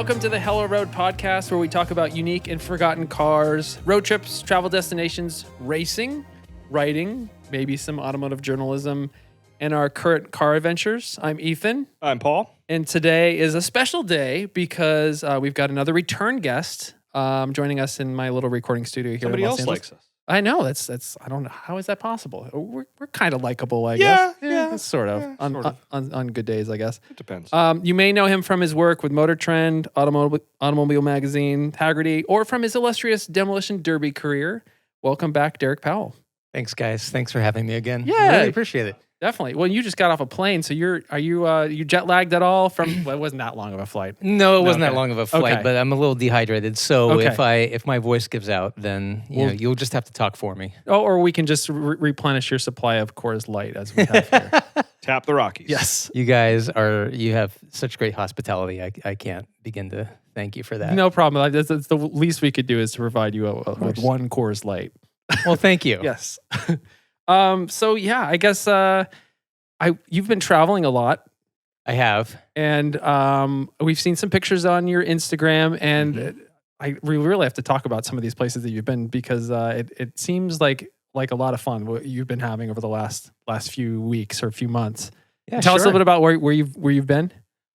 Welcome to the Hello Road podcast, where we talk about unique and forgotten cars, road trips, travel destinations, racing, writing, maybe some automotive journalism, and our current car adventures. I'm Ethan. I'm Paul. And today is a special day because we've got another return guest joining us in my little recording studio here Somebody in Los else Angeles. likes us. I know, that's I don't know, how is that possible? We're kind of likable, I guess. Yeah. Sort of. Sort of. On good days, I guess. It depends. You may know him from his work with Motor Trend, Automobile Magazine, Hagerty, or from his illustrious Demolition Derby career. Welcome back, Derek Powell. Thanks, guys. Thanks for having me again. Yeah. Really appreciate it. Definitely. Well, you just got off a plane, so are you jet lagged at all from? Well, it wasn't that long of a flight. No, it wasn't Okay. that long of a flight, Okay. but I'm a little dehydrated. So Okay. if my voice gives out, then you'll just have to talk for me. Oh, or we can just replenish your supply of Coors Light as we have here. Tap the Rockies. Yes. You guys you have such great hospitality. I can't begin to thank you for that. No problem. That's the least we could do is to provide you with one Coors Light. Well, thank you. Yes. So yeah, I guess you've been traveling a lot. I have. And we've seen some pictures on your Instagram, and we really have to talk about some of these places that you've been because it seems like a lot of fun what you've been having over the last few weeks or few months. Yeah, Tell us a sure. little bit about where you've been.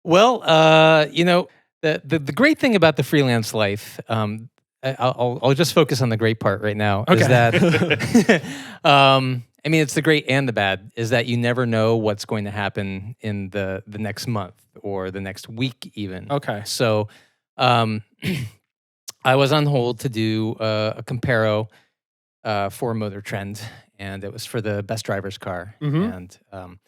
Well, the great thing about the freelance life, I'll just focus on the great part right now. Okay. Is that I mean, it's the great and the bad. Is that you never know what's going to happen in the next month or the next week, even. Okay. So, I was on hold to do a comparo for Motor Trend, and it was for the best driver's car. Mhm. And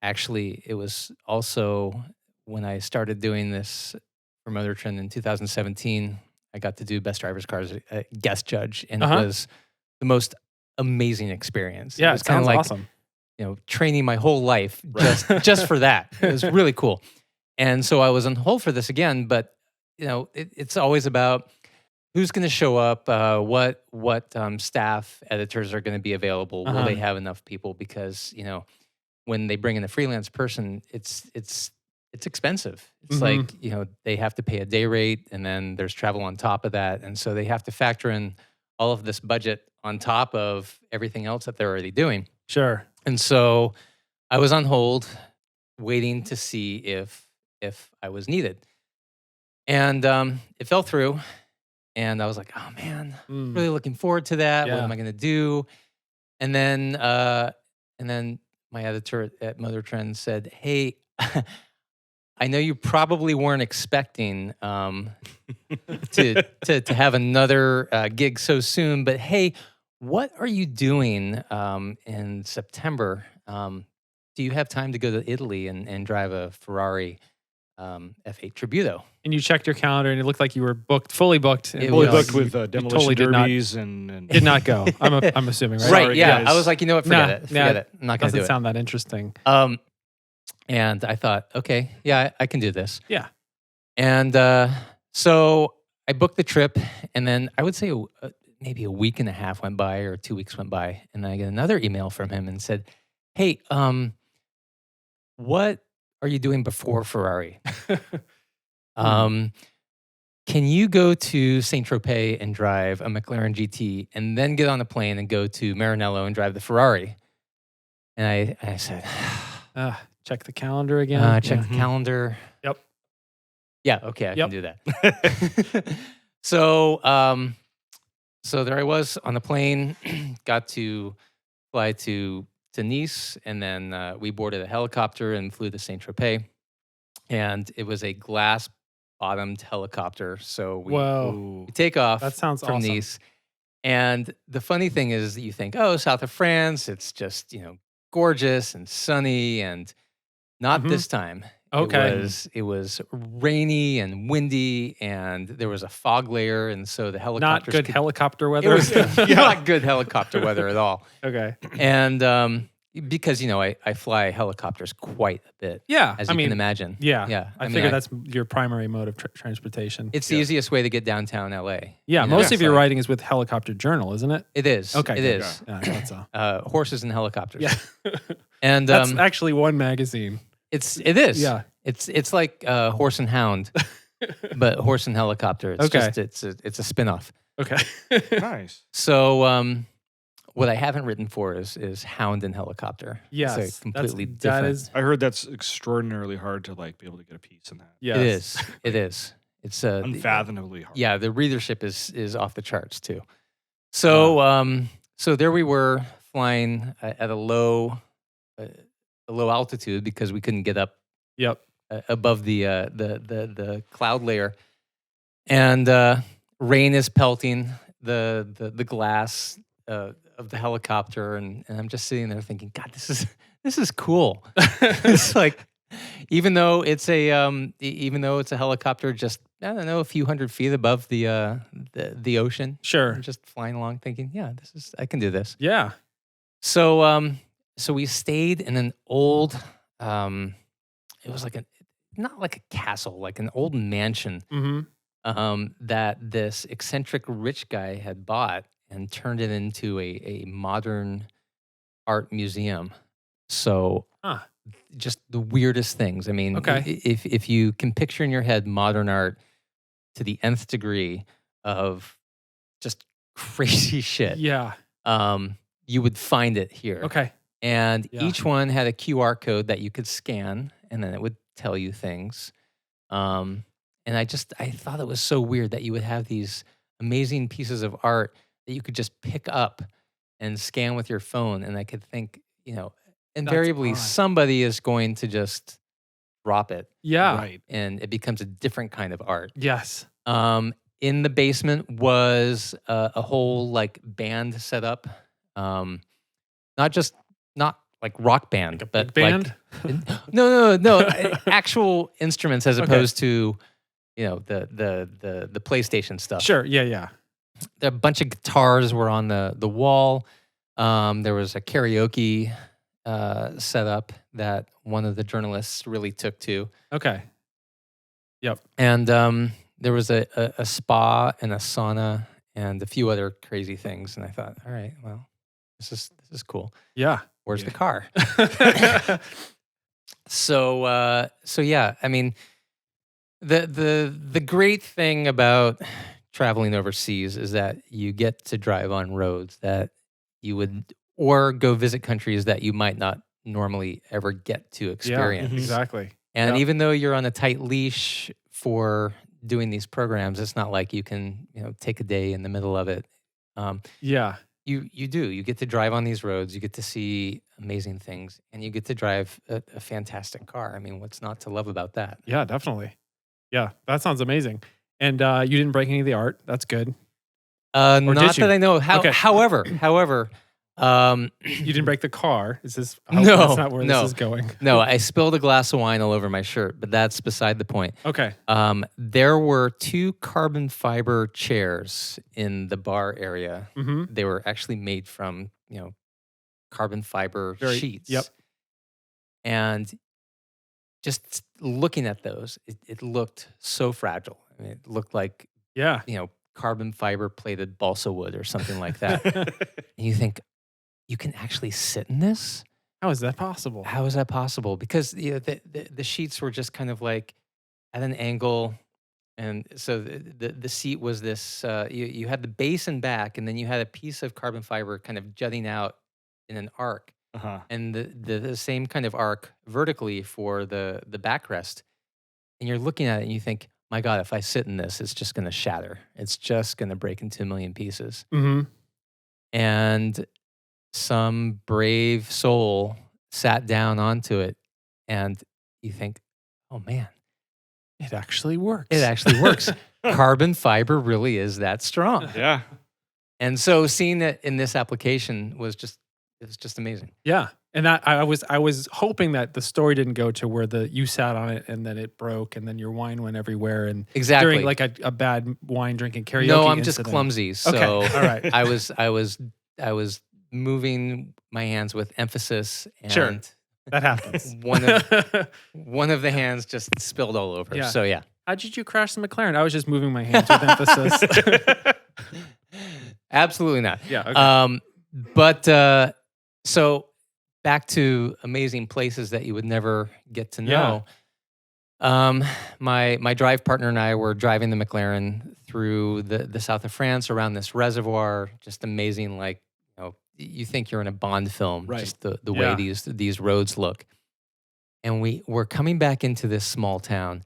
actually, it was also when I started doing this for Motor Trend in 2017. I got to do best driver's cars as a guest judge, and it was the most amazing experience. Yeah, it was it sounds like, awesome. Training my whole life just for that. It was really cool. And so I was on hold for this again, but it's always about who's going to show up, what staff editors are going to be available. Will they have enough people? Because when they bring in a freelance person, it's expensive. It's like they have to pay a day rate, and then there's travel on top of that, and so they have to factor in all of this budget on top of everything else that they're already doing. Sure. And so I was on hold, waiting to see if I was needed, and it fell through. And I was like, oh man, really looking forward to that. Yeah. What am I going to do? And then my editor at Motor Trend said, hey, I know you probably weren't expecting to have another gig so soon, but hey, what are you doing in September? Do you have time to go to Italy and drive a Ferrari F8 Tributo? And you checked your calendar, and it looked like you were fully booked. And Fully was. booked with demolition totally did not- derbies and did not go. I'm assuming, right? Right, Sorry, yeah. guys. I was like, you know what, forget it. I'm not going to Doesn't do it. sound that interesting. And I thought, okay, yeah, I can do this. Yeah. And so I booked the trip, and then I would say maybe a week and a half went by or 2 weeks went by, and I get another email from him and said, hey, what are you doing before Ferrari? Can you go to St Tropez and drive a McLaren GT and then get on a plane and go to Marinello and drive the Ferrari? And I said, Check the calendar again. check the calendar. Yep. Yeah, okay, I Yep. can do that. So there I was on the plane, got to fly to Nice, and then we boarded a helicopter and flew to St Tropez. And it was a glass-bottomed helicopter. So Whoa. we take off That sounds from awesome. Nice. And the funny thing is that you think, oh, south of France, it's just, gorgeous and sunny, and not this time. Okay. It was rainy and windy, and there was a fog layer, and so the helicopters Not good helicopter weather. It was not good helicopter weather at all. Okay. And because I fly helicopters quite a bit, Yeah. as you can imagine. Yeah. I mean, figure that's your primary mode of transportation. it's the easiest way to get downtown LA. Yeah. You know, Most it's of your like- writing is with Helicopter Journal, isn't it? It is. Okay. It good. is. Yeah, that's all. Horses and helicopters. Yeah. And That's actually one magazine. it is. Yeah. It's like Horse and Hound. but horse and helicopter. It's Okay. just it's a spin-off. Okay. Nice. So what I haven't written for is hound and helicopter. Yes, it's a completely that different. is. I heard that's extraordinarily hard to like be able to get a piece in that. Yes. It is. It is. It's Unfathomably hard. yeah. The readership is off the charts too. So so there we were flying at a low altitude because we couldn't get up Yep. above the cloud layer, and rain is pelting the glass of the helicopter, and I'm just sitting there thinking, God, this is cool. It's like even though it's a helicopter, just I don't know, a few hundred feet above the ocean. Sure. I'm just flying along, thinking, yeah, I can do this. Yeah. So so we stayed in an old it was like not like a castle, like an old mansion Mm-hmm. that this eccentric rich guy had bought and turned it into a modern art museum. So Huh. just the weirdest things. I mean, Okay. if you can picture in your head modern art to the nth degree of just crazy shit, Yeah. you would find it here. Okay. And Yeah. each one had a QR code that you could scan, and then it would tell you things. And I thought it was so weird that you would have these amazing pieces of art that you could just pick up and scan with your phone. And I could think, invariably odd. somebody is going to just drop it, Yeah. Right. and it becomes a different kind of art. Yes. In the basement was a whole like band setup, not like rock band, Like a but big band. no, actual instruments as Okay. opposed to the PlayStation stuff. Sure. Yeah. Yeah. A bunch of guitars were on the wall. There was a karaoke setup that one of the journalists really took to. Okay. And there was a spa and a sauna and a few other crazy things. And I thought, all right, well, this is cool. Yeah. Where's Yeah. the car? So yeah, I mean, the great thing about traveling overseas is that you get to drive on roads that you would, or go visit countries that you might not normally ever get to experience. Yeah. Exactly. And Yep. even though you're on a tight leash for doing these programs, it's not like you can, take a day in the middle of it. Yeah. You get to drive on these roads, you get to see amazing things, and you get to drive a fantastic car. I mean, what's not to love about that? Yeah. Definitely. Yeah. That sounds amazing. And you didn't break any of the art. That's good. Not did you? that I know. Okay. However, You didn't break the car. Is this? I hope No, That's not where no. this is going. no, I spilled a glass of wine all over my shirt, but that's beside the point. Okay. There were 2 carbon fiber chairs in the bar area. Mm-hmm. They were actually made from, carbon fiber sheets. Yep. And just looking at those, it looked so fragile. I mean, it looked like, Yeah. carbon fiber plated balsa wood or something like that. And you think, you can actually sit in this? How is that possible? How is that possible? Because the sheets were just kind of like at an angle. And so the seat was this, you had the base and back, and then you had a piece of carbon fiber kind of jutting out in an arc. Uh-huh. And the same kind of arc vertically for the backrest. And you're looking at it and you think, my God, if I sit in this, it's just going to shatter. It's just going to break into a million pieces. Mm-hmm. And some brave soul sat down onto it, and you think, oh man, It actually works. it actually works. Carbon fiber really is that strong. Yeah. And so seeing it in this application was just amazing. Yeah. And that I was hoping that the story didn't go to where you sat on it and then it broke and then your wine went everywhere and Exactly. during like a bad wine drinking karaoke. No, I'm just incident. clumsy. So Okay. All right. I was moving my hands with emphasis, and Sure. That happens. one of the hands just spilled all over. Yeah. So yeah. How did you crash the McLaren? I was just moving my hands with emphasis. Absolutely not. Yeah. Okay. But so back to amazing places that you would never get to know. My drive partner and I were driving the McLaren through the south of France around this reservoir. Just amazing, like, you think you're in a Bond film, Right. just the way these roads look. And we're coming back into this small town,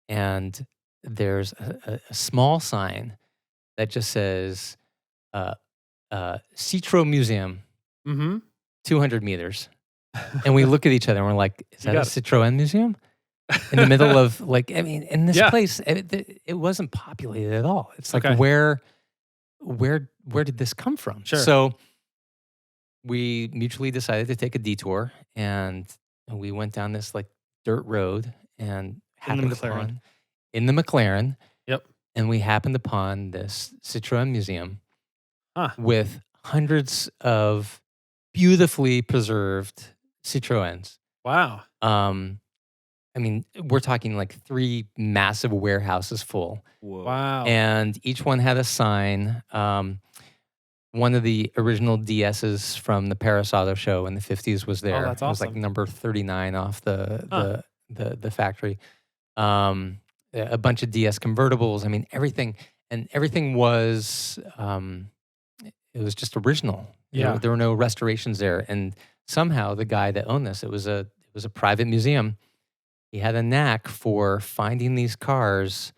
and there's a small sign that just says Citroen Museum, Mm-hmm. 200 meters. And we look at each other and we're like, is that a got it. Citroen Museum? In the middle of, like, I mean, in this Yeah. place, it wasn't populated at all. It's like, Okay. where did this come from? Sure. So we mutually decided to take a detour, and we went down this like dirt road and happened McLaren. upon in the McLaren. Yep. And we happened upon this Citroen Museum with hundreds of beautifully preserved Citroens. Wow. I mean, we're talking like 3 massive warehouses full. Whoa. Wow. And each one had a sign. One of the original DSs from the Paris Auto Show in the 50s was there. that's It was like awesome. number 39 off the factory. A bunch of DS convertibles. I mean, everything was it was just original. Yeah. There were no restorations there. And somehow the guy that owned this, it was a private museum. He had a knack for finding these cars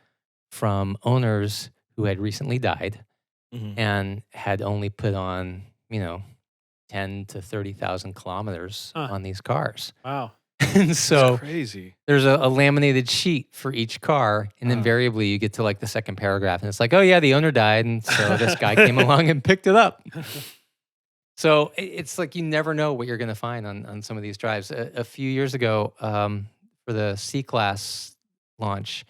from owners who had recently died and had only put on, 10 to 30,000 kilometers on these cars. Wow. And so That's crazy. there's a laminated sheet for each car, and invariably you get to like the second paragraph, and it's like, oh yeah, the owner died, and so this guy came along and picked it up. So it's like you never know what you're going to find on some of these drives. A few years ago, for the C-Class launch,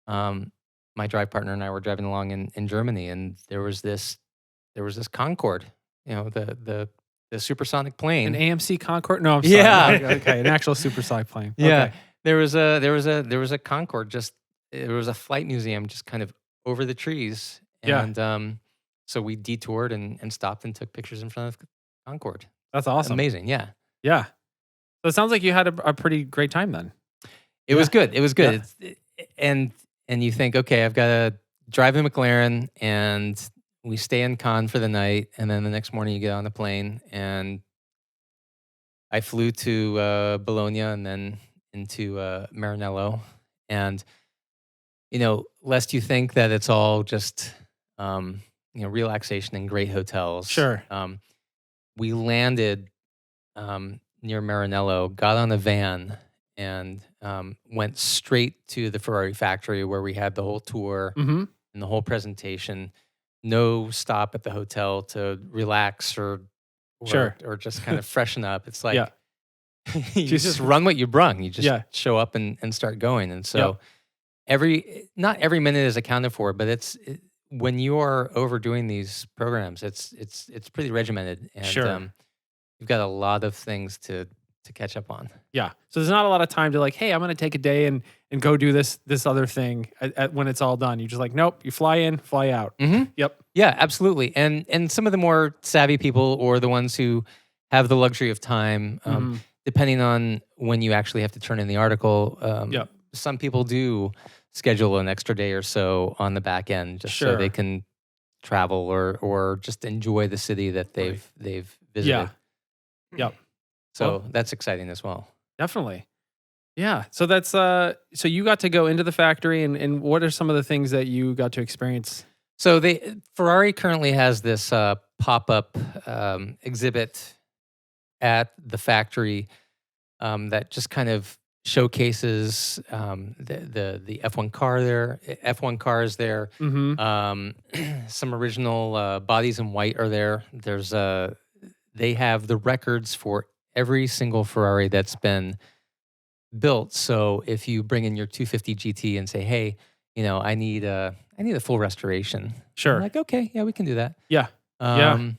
my drive partner and I were driving along in Germany, and there was this Concorde, the supersonic plane. An AMC Concorde? No, I'm sorry. Yeah. Okay, an actual supersonic plane. Yeah, Okay. there was a Concorde. There was a flight museum just kind of over the trees, Yeah. and so we detoured and stopped and took pictures in front of Concorde. That's awesome. Amazing, yeah. Yeah. So it sounds like you had a pretty great time then. It was good. It was good. Yeah. And you think, okay, I've got to drive the McLaren, and we stay in Cannes for the night, and then the next morning you get on the plane, and I flew to Bologna and then into Marinello, and lest you think that it's all just relaxation and great hotels. Sure. We landed near Marinello, got on a van, and went straight to the Ferrari factory where we had the whole tour Mm-hmm. and the whole presentation. No stop at the hotel to relax or Sure. or just kind of freshen up. It's like Yeah. you just run what you brung. You just Yeah. show up and start going. And so not every minute is accounted for, but when you are overdoing these programs, it's pretty regimented, and Sure. you've got a lot of things to catch up on. Yeah. So there's not a lot of time to like, hey, I'm going to take a day and go do this other thing when it's all done. You're just like, nope, you fly in, fly out. Mm-hmm. Yep. Yeah, absolutely. And some of the more savvy people, or the ones who have the luxury of time, Mhm. depending on when you actually have to turn in the article, Yep. some people do schedule an extra day or so on the back end just so Sure. they can travel or just enjoy the city that they've visited. Yeah. Yep. So Well- that's exciting as well. Definitely. Yeah. So that's so you got to go into the factory, and what are some of the things that you got to experience? So Ferrari currently has this pop-up exhibit at the factory that just kind of showcases the F1 car there. F1 cars there. Mm-hmm. Some original bodies in white are there. There's they have the records for every single Ferrari that's been built. So if you bring in your 250 GT and say, hey, I need a full restoration. Sure. I'm like, okay, yeah, we can do that. Yeah. Yeah.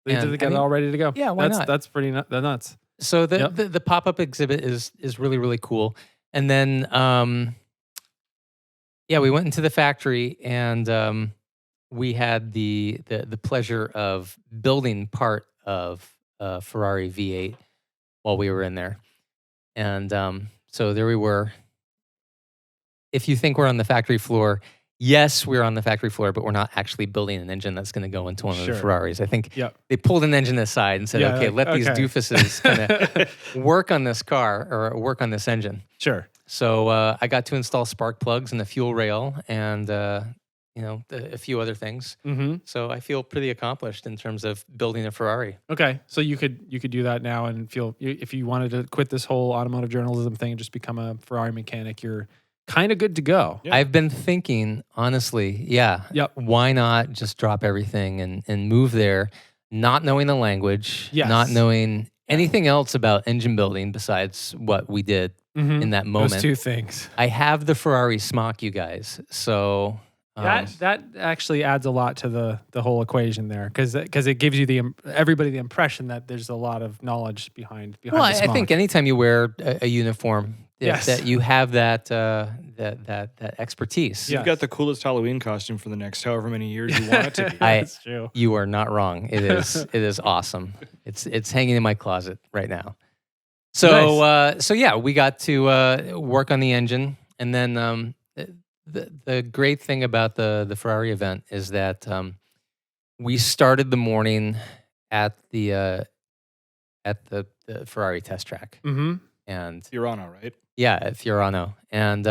They And, did get I it mean, all ready to go. yeah, why that's, not? That's pretty nuts. So Yep. the pop-up exhibit is really, really cool. And then we went into the factory, and we had the pleasure of building part of Ferrari V8 while we were in there. And so there we were, if you think we're on the factory floor, yes, we're on the factory floor, but we're not actually building an engine that's going to go into one of the Ferraris. I think they pulled an engine aside and said, okay, let these doofuses kind of work on this car or work on this engine. Sure. So I got to install spark plugs and the fuel rail and a few other things. Mm-hmm. So I feel pretty accomplished in terms of building a Ferrari. Okay, so you could do that now and feel if you wanted to quit this whole automotive journalism thing and just become a Ferrari mechanic, you're kind of good to go. Yeah. I've been thinking, honestly, why not just drop everything and move there, not knowing the language, not knowing anything else about engine building besides what we did in that moment. Those two things. I have the Ferrari smock, you guys, so... that actually adds a lot to the whole equation there because it gives you everybody the impression that there's a lot of knowledge behind the smock. I think anytime you wear a uniform, that you have that expertise. You've got the coolest Halloween costume for the next however many years you want it to be. That's true. You are not wrong. It is it is awesome. It's hanging in my closet right now. So Nice. We got to work on the engine, and then the great thing about the Ferrari event is that we started the morning at the Ferrari test track. Mm-hmm. And Fiorano, right? Yeah, at Fiorano, and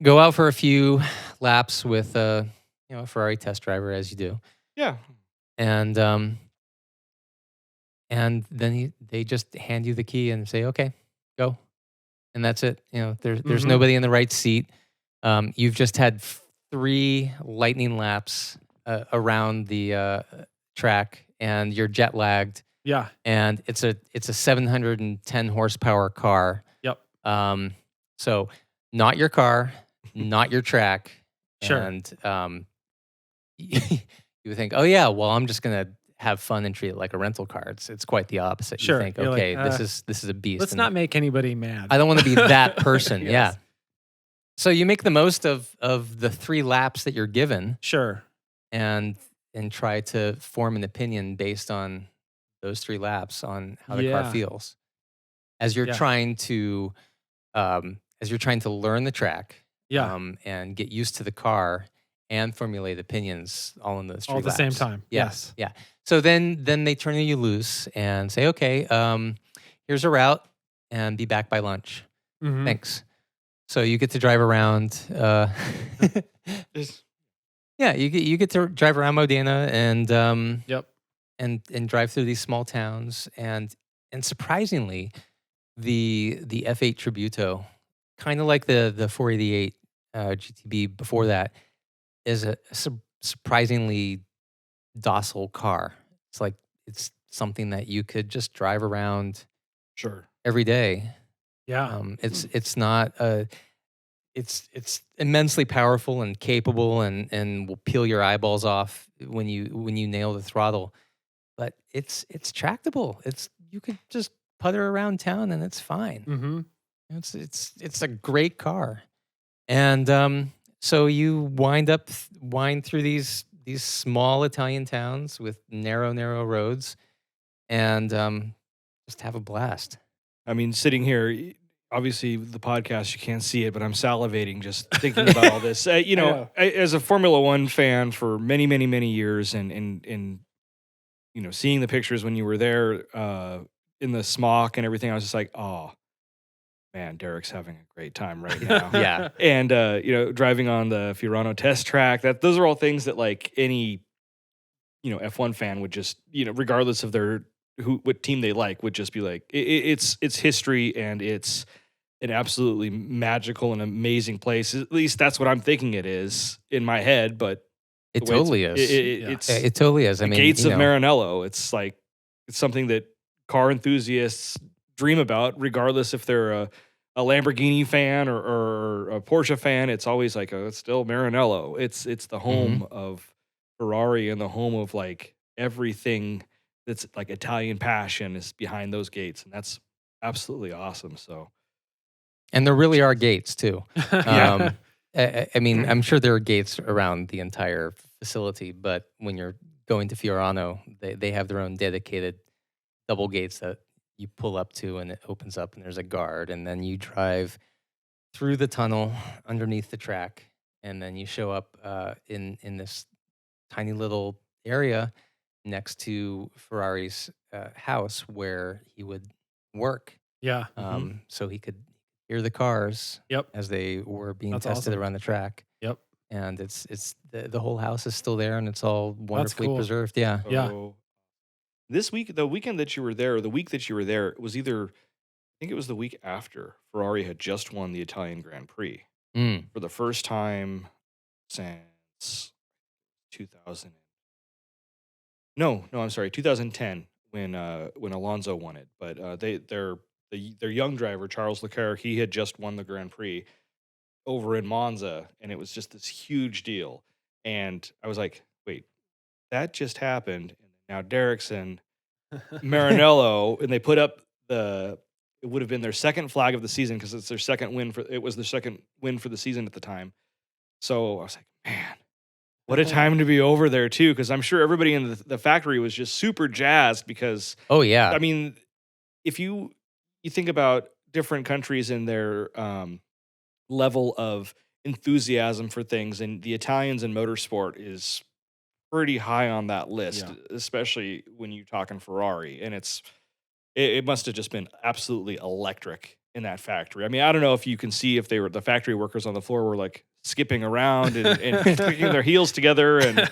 go out for a few laps with a Ferrari test driver, as you do. Yeah. And then they just hand you the key and say, "Okay, go," and that's it. There's nobody in the right seat. You've just had 3 lightning laps around the track, and you're jet lagged. Yeah, and it's a 710 horsepower car. Yep. So not your car, not your track. Sure. And you would think, oh yeah, well I'm just gonna have fun and treat it like a rental car. It's quite the opposite. Sure. You think, You're okay, like, this is a beast. Let's not make anybody mad. I don't want to be that person. Yes. Yeah. So you make the most of the 3 laps that you're given. Sure. And try to form an opinion based on those 3 laps on how the car feels. As you're trying to learn the track, and get used to the car and formulate opinions all in those 3 laps. All at the same time. Yes. Yeah. So then they turn you loose and say, okay, here's a route and be back by lunch. Mm-hmm. Thanks. So you get to drive around. You get to drive around Modena and and drive through these small towns and surprisingly, the F8 Tributo, kind of like the 488 GTB before that, is a surprisingly docile car. It's something that you could just drive around every day. Yeah. It's not it's immensely powerful and capable and will peel your eyeballs off when you nail the throttle. But it's tractable. You could just putter around town and it's fine. Mm-hmm. It's a great car. And so you wind through these small Italian towns with narrow roads and just have a blast. I mean, sitting here, obviously the podcast, you can't see it, but I'm salivating just thinking about all this. As a Formula One fan for many, many, many years and seeing the pictures when you were there in the smock and everything, I was just like, oh, man, Derek's having a great time right now. Yeah. And, driving on the Fiorano test track, those are all things that like any, F1 fan would just, regardless of what team they like, would just be like, it's history and it's an absolutely magical and amazing place. At least that's what I'm thinking it is in my head, but it totally is. It totally is. I mean, gates of Marinello. It's like, it's something that car enthusiasts dream about, regardless if they're a Lamborghini fan or a Porsche fan. It's always like, it's still Marinello. It's the home of Ferrari and the home of like everything that's like Italian passion is behind those gates. And that's absolutely awesome. So, and there really are gates too. Yeah. I mean, I'm sure there are gates around the entire facility, but when you're going to Fiorano, they have their own dedicated double gates that you pull up to and it opens up and there's a guard, and then you drive through the tunnel underneath the track, and then you show up in this tiny little area next to Ferrari's house where he would work. Yeah. So he could hear the cars Yep. as they were being That's tested awesome. around the track. Yep. And it's the whole house is still there, and it's all wonderfully cool. preserved. Yeah. Yeah. So this week, the weekend that you were there, or the week that you were there, it was either, I think it was the week after Ferrari had just won the Italian Grand Prix Mm. for the first time since 2000. No, I'm sorry, 2010 when Alonso won it. But their young driver Charles Leclerc, he had just won the Grand Prix over in Monza, and it was just this huge deal. And I was like, wait, that just happened. And now Derek's in Marinello, and they put up it would have been their second flag of the season because it's their second win it was their second win for the season at the time. So I was like, man, what a time to be over there too, because I'm sure everybody in the factory was just super jazzed because, Oh yeah. I mean, if you think about different countries and their level of enthusiasm for things, and the Italians in motorsport is pretty high on that list, especially when you're talking Ferrari. And it must have just been absolutely electric in that factory. I mean, I don't know if you can see if the factory workers on the floor were like skipping around and clicking their heels together. And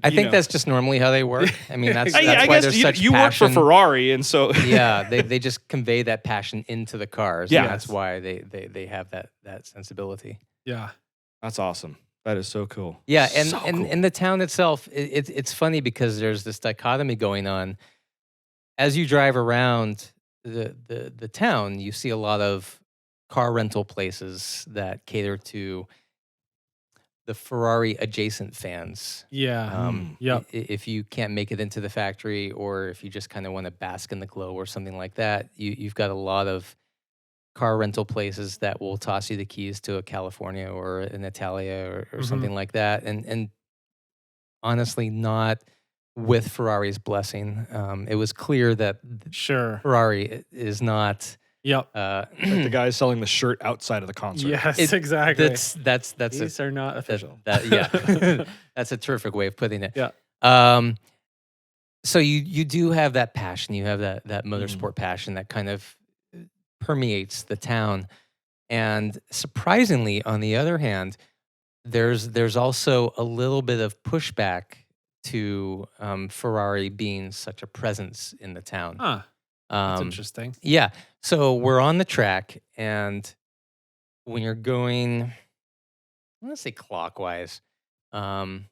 I think that's just normally how they work. I mean, that's I why guess there's such you work for passion. Ferrari, and so Yeah, they just convey that passion into the cars. Yeah. And that's why they have that sensibility. Yeah. that's awesome. That is so cool. Yeah, and So and cool. in the town itself, it's funny because there's this dichotomy going on. As you drive around the town, you see a lot of car rental places that cater to the Ferrari adjacent fans. Yeah. Yep. If you can't make it into the factory, or if you just kind of want to bask in the glow or something like that, you've got a lot of car rental places that will toss you the keys to a California or an Italia or something like that. And honestly, not with Ferrari's blessing. It was clear that Sure. Ferrari is not. Yep. Like the guy selling the shirt outside of the concert. Yes, exactly. That's These are not official. yeah, that's a terrific way of putting it. Yeah. So you do have that passion. You have that motorsport passion that kind of permeates the town. And surprisingly, on the other hand, there's also a little bit of pushback to Ferrari being such a presence in the town. Huh. That's interesting. Yeah. So we're on the track, and when you're going, I'm going to say clockwise, even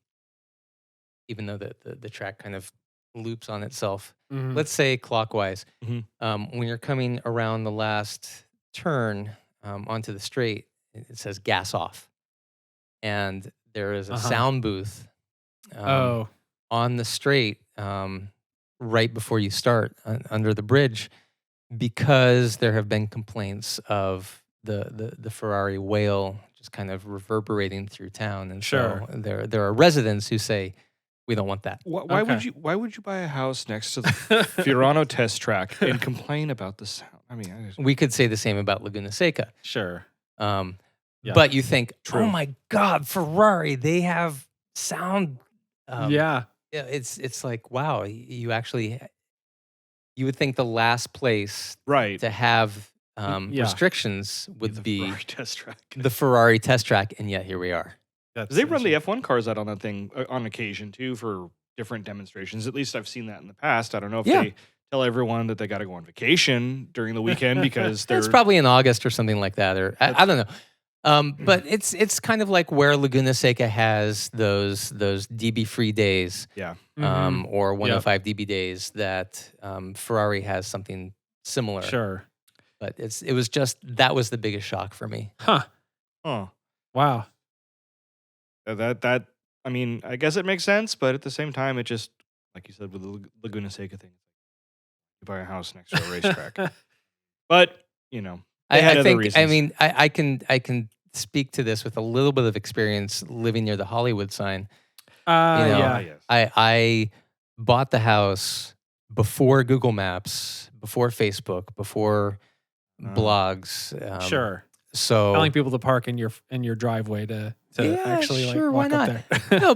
though the track kind of loops on itself. Let's say clockwise. When you're coming around the last turn onto the straight, it says gas off. And there is a sound booth on the straight right before you start under the bridge, because there have been complaints of the Ferrari wail just kind of reverberating through town. And Sure. so there are residents who say, we don't want that. Why would you buy a house next to the Fiorano test track and complain about the sound? I mean, We could say the same about Laguna Seca. Sure. Yeah. But you think, True. oh my God, Ferrari, they have sound. Yeah. It's like, wow, you would think the last place right. to have Yeah. restrictions would be Ferrari test track. the Ferrari test track, and yet here we are. They run the F1 cars out on that thing on occasion too for different demonstrations. At least I've seen that in the past. I don't know if they tell everyone that they got to go on vacation during the weekend because It's probably in August or something like that, or I don't know. But it's kind of like where Laguna Seca has those DB free days, yeah. or 105 DB days that Ferrari has something similar. Sure. But it was just that was the biggest shock for me. Huh. Oh, Wow. that I mean, I guess it makes sense, but at the same time, it just, like you said with the Laguna Seca thing, you buy a house next to a racetrack. But you know, they had I other think reasons. I mean I can speak to this with a little bit of experience living near the Hollywood sign. Yeah. yes. I bought the house before Google Maps, before Facebook, before blogs. Sure. So telling people to park in your driveway to yeah, actually sure, like why walk not? up there. No,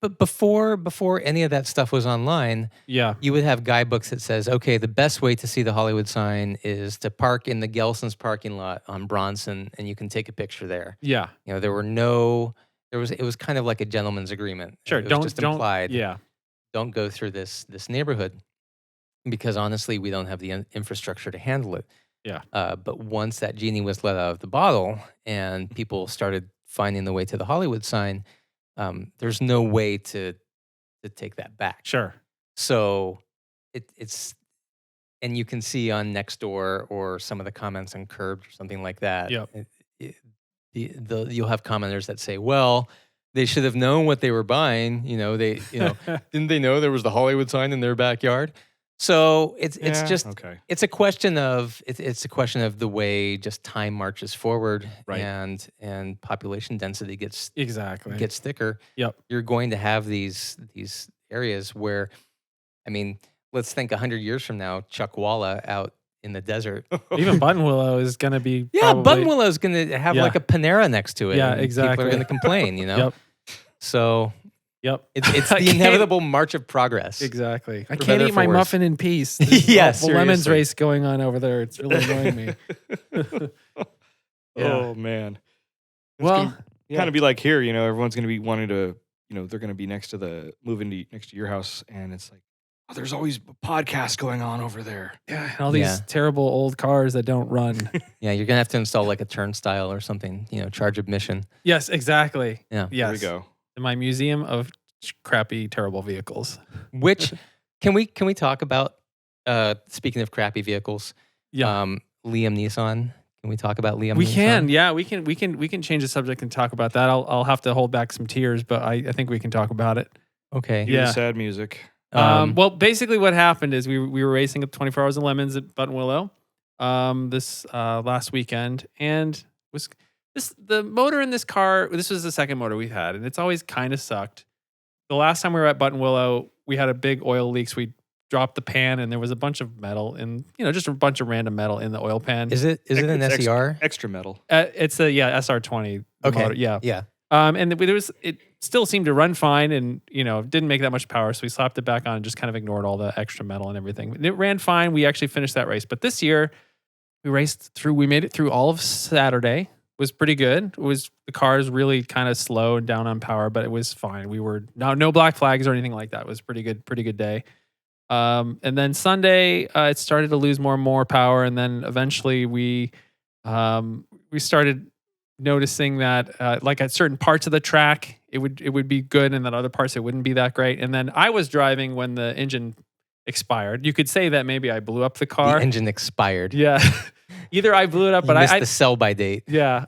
but before any of that stuff was online, Yeah. you would have guidebooks that says, okay, the best way to see the Hollywood sign is to park in the Gelson's parking lot on Bronson, and you can take a picture there. Yeah. You know, it was kind of like a gentleman's agreement. Sure. It was Don't just implied. Yeah. Don't go through this neighborhood because honestly, we don't have the infrastructure to handle it. Yeah. But once that genie was let out of the bottle and people started finding the way to the Hollywood sign, there's no way to take that back. Sure. So it's and you can see on Nextdoor or some of the comments on Curbed or something like that. Yep. You'll have commenters that say, "Well, they should have known what they were buying. You know, didn't they know there was the Hollywood sign in their backyard?" So it's just okay. it's a question of it's a question of the way just time marches forward, Right. and population density gets Exactly. thicker. Yep. You're going to have these areas where, I mean, let's think 100 years from now, Chuck Walla out in the desert. Even Buttonwillow is going to be Yeah, probably, Buttonwillow's going to have Yeah. like a Panera next to it. Yeah, and exactly. People are going to complain, you know? Yep. So Yep. it's I the can't- inevitable march of progress. Exactly. I For can't better or eat my for worse. muffin in peace. There's Yeah, the lemons seriously. race going on over there. It's really annoying me. Yeah. Oh man. Well, Kind of be like here, everyone's going to be wanting to, they're going to be next to your house, and it's like, oh, there's always a podcast going on over there. yeah, and all these Yeah. terrible old cars that don't run. Yeah, you're going to have to install like a turnstile or something, charge admission. Yes, exactly. Yeah. Yes. There we go. In my museum of crappy, terrible vehicles. Which can we talk about speaking of crappy vehicles? Yeah. Liam Neeson. Can we talk about Liam We Neeson? can, yeah, we can change the subject and talk about that. I'll have to hold back some tears, but I think we can talk about it. Okay. Hear Yeah. the sad music. Well, basically what happened is we were racing at 24 Hours of Lemons at Buttonwillow this last weekend, and the motor in this car. This was the second motor we've had, and it's always kind of sucked. The last time we were at Buttonwillow, we had a big oil leak, so we dropped the pan, and there was a bunch of metal in, just a bunch of random metal in the oil pan. Is it an It's SER? Extra metal. It's a SR20. the Okay. motor, yeah. Yeah. And it still seemed to run fine, and didn't make that much power, so we slapped it back on and just kind of ignored all the extra metal and everything. And it ran fine. We actually finished that race, but this year we made it through all of Saturday. It was pretty good. The car is really kind of slow and down on power, but it was fine. We were no black flags or anything like that. It was pretty good day. And then Sunday it started to lose more and more power, and then eventually we started noticing that like at certain parts of the track it would be good, and then other parts it wouldn't be that great. And then I was driving when the engine expired. You could say that maybe I blew up the car. The engine expired. Yeah. Either I blew it up, You but missed I the sell by date. yeah,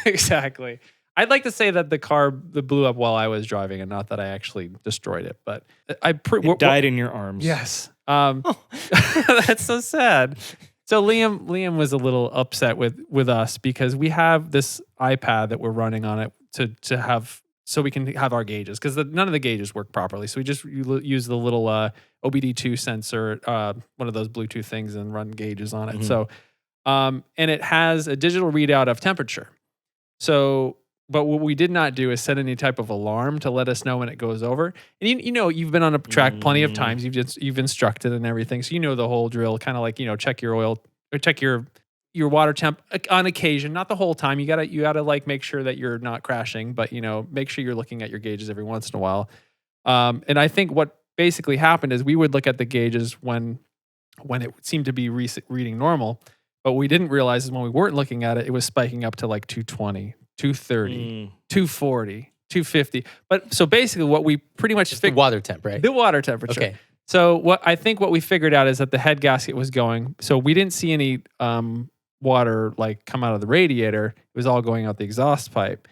exactly. I'd like to say that the car blew up while I was driving, and not that I actually destroyed it. But It died in your arms. Yes. That's so sad. So Liam was a little upset with us because we have this iPad that we're running on it to have, so we can have our gauges, because none of the gauges work properly. So we just use the little OBD2 sensor, one of those Bluetooth things, and run gauges on it. Mhm. So, and it has a digital readout of temperature. So, but what we did not do is set any type of alarm to let us know when it goes over. And you've been on a track plenty of times. You've instructed and everything, so you know the whole drill. Kind of like check your oil or check your water temp on occasion, not the whole time. You gotta like make sure that you're not crashing, but make sure you're looking at your gauges every once in a while. And I think what basically happened is we would look at the gauges when it seemed to be reading normal, but what we didn't realize is when we weren't looking at it, it was spiking up to like 220, 230, 240, 250. But so basically what we pretty much The water temp, right? the water temperature. Okay. So what we figured out is that the head gasket was going. So we didn't see any water like come out of the radiator. It was all going out the exhaust pipe.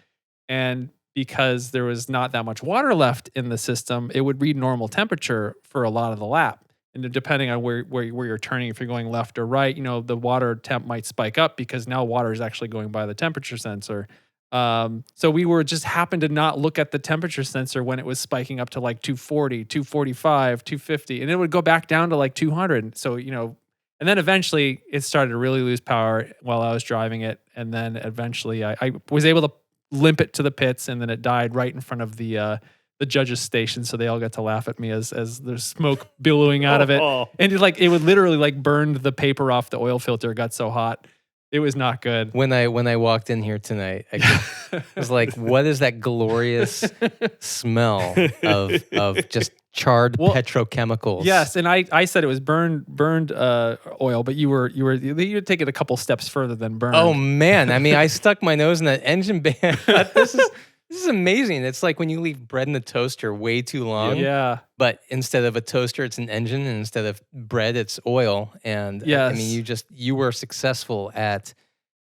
And because there was not that much water left in the system, it would read normal temperature for a lot of the lap. And depending on where you're turning, if you're going left or right, the water temp might spike up because now water is actually going by the temperature sensor. So we happened to not look at the temperature sensor when it was spiking up to like 240, 245, 250, and it would go back down to like 200. So, And then eventually it started to really lose power while I was driving it. And then eventually I was able to limp it to the pits, and then it died right in front of the judges' station. So they all got to laugh at me as there's smoke billowing out of it. And it would literally burn the paper off the oil filter. It got so hot. It was not good. When I walked in here tonight, I was like, "What is that glorious smell of just charred petrochemicals?" Yes, and I said it was burned oil, but you take it a couple steps further than burned. Oh man, I mean, I stuck my nose in that engine bay. This is amazing. It's like when you leave bread in the toaster way too long. Yeah. But instead of a toaster, it's an engine, and instead of bread, it's oil. And yes. I mean, you were successful at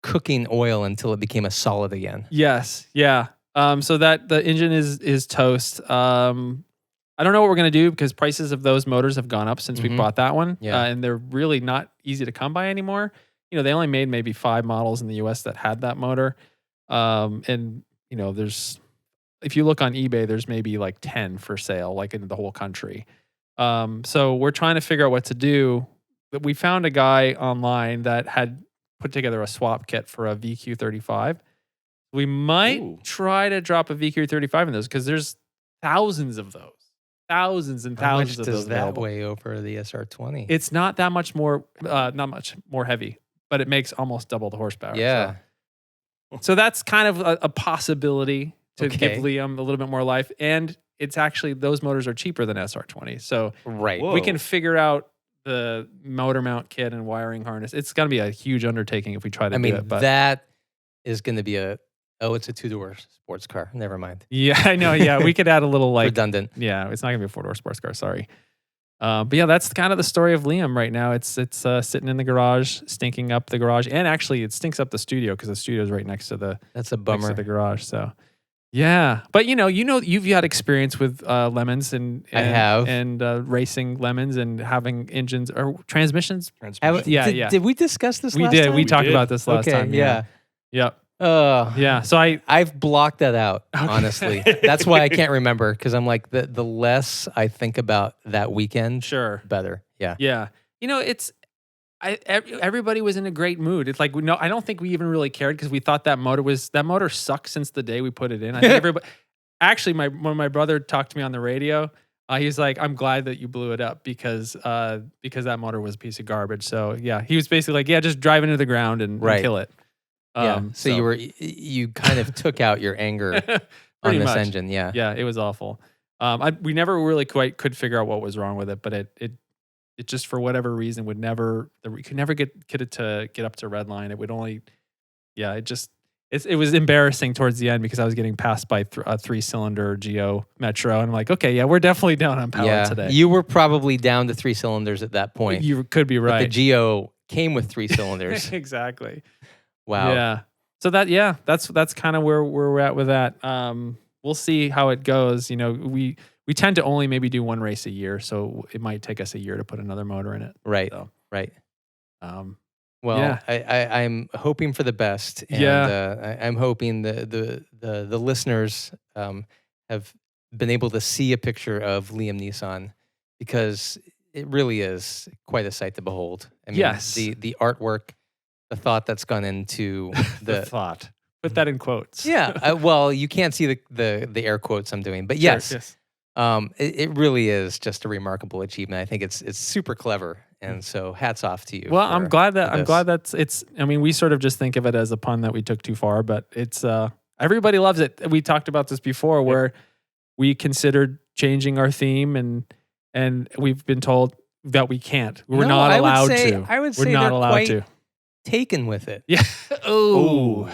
cooking oil until it became a solid again. Yes. Yeah. So that the engine is toast. I don't know what we're gonna do because prices of those motors have gone up since we bought that one. Yeah. And they're really not easy to come by anymore. They only made maybe 5 models in the US that had that motor. And if you look on eBay, there's maybe 10 for sale, in the whole country. So we're trying to figure out what to do. We found a guy online that had put together a swap kit for a VQ35. We might try to drop a VQ35 in those because there's thousands of those. Thousands and thousands of those. How much does that weigh over the SR20? It's not that much more, not much more heavy, but it makes almost double the horsepower. Yeah. So that's kind of a possibility to give Liam a little bit more life. And it's actually, those motors are cheaper than SR20. So we can figure out the motor mount kit and wiring harness. It's going to be a huge undertaking if we try to do it. But that is going to be it's a 2-door sports car. Never mind. Yeah, I know. Yeah, we could add a little redundant. Yeah, it's not going to be a 4-door sports car. Sorry. But yeah, that's kind of the story of Liam right now. It's sitting in the garage, stinking up the garage, and actually it stinks up the studio because the studio is right next to the. That's a bummer. Next to the garage. So, yeah, but you've had experience with lemons and I have and racing lemons and having engines or transmissions. Did we discuss this? We last did. Time? We talked about this last time. Yeah. Yep. Yeah. So I've blocked that out. Honestly, that's why I can't remember because I'm like the less I think about that weekend, better. Yeah. Yeah. Everybody was in a great mood. It's like I don't think we even really cared because we thought that motor sucked since the day we put it in. I think everybody. Actually, when my brother talked to me on the radio, he's like, "I'm glad that you blew it up because that motor was a piece of garbage." So yeah, he was basically like, "Yeah, just drive into the ground and kill it." So you kind of took out your anger on this engine. Yeah. Yeah, it was awful. We never really quite could figure out what was wrong with it, but it just for whatever reason we could never get it to get up to red line. It would only, it was embarrassing towards the end because I was getting passed by a 3-cylinder Geo Metro, and I'm like, okay, yeah, we're definitely down on power today. You were probably down to 3 cylinders at that point. You could be right. But the Geo came with 3 cylinders. Exactly. Wow. Yeah. So that's kind of where we're at with that. We'll see how it goes. We tend to only maybe do one race a year, so it might take us a year to put another motor in it. Right. So, right. Well, yeah. I'm hoping for the best. And, I'm hoping the listeners have been able to see a picture of Liam Neeson because it really is quite a sight to behold. I mean, the artwork, the thought that's gone into the thought. Put that in quotes. Yeah. Well, you can't see the air quotes I'm doing, but yes. It really is just a remarkable achievement. I think it's super clever, and so hats off to you. Well, I'm glad that's it's. I mean, we sort of just think of it as a pun that we took too far, but it's everybody loves it. We talked about this before, where we considered changing our theme, and we've been told that we can't. We're not allowed to. I would say we're not allowed to. Taken with it. Yeah. Oh.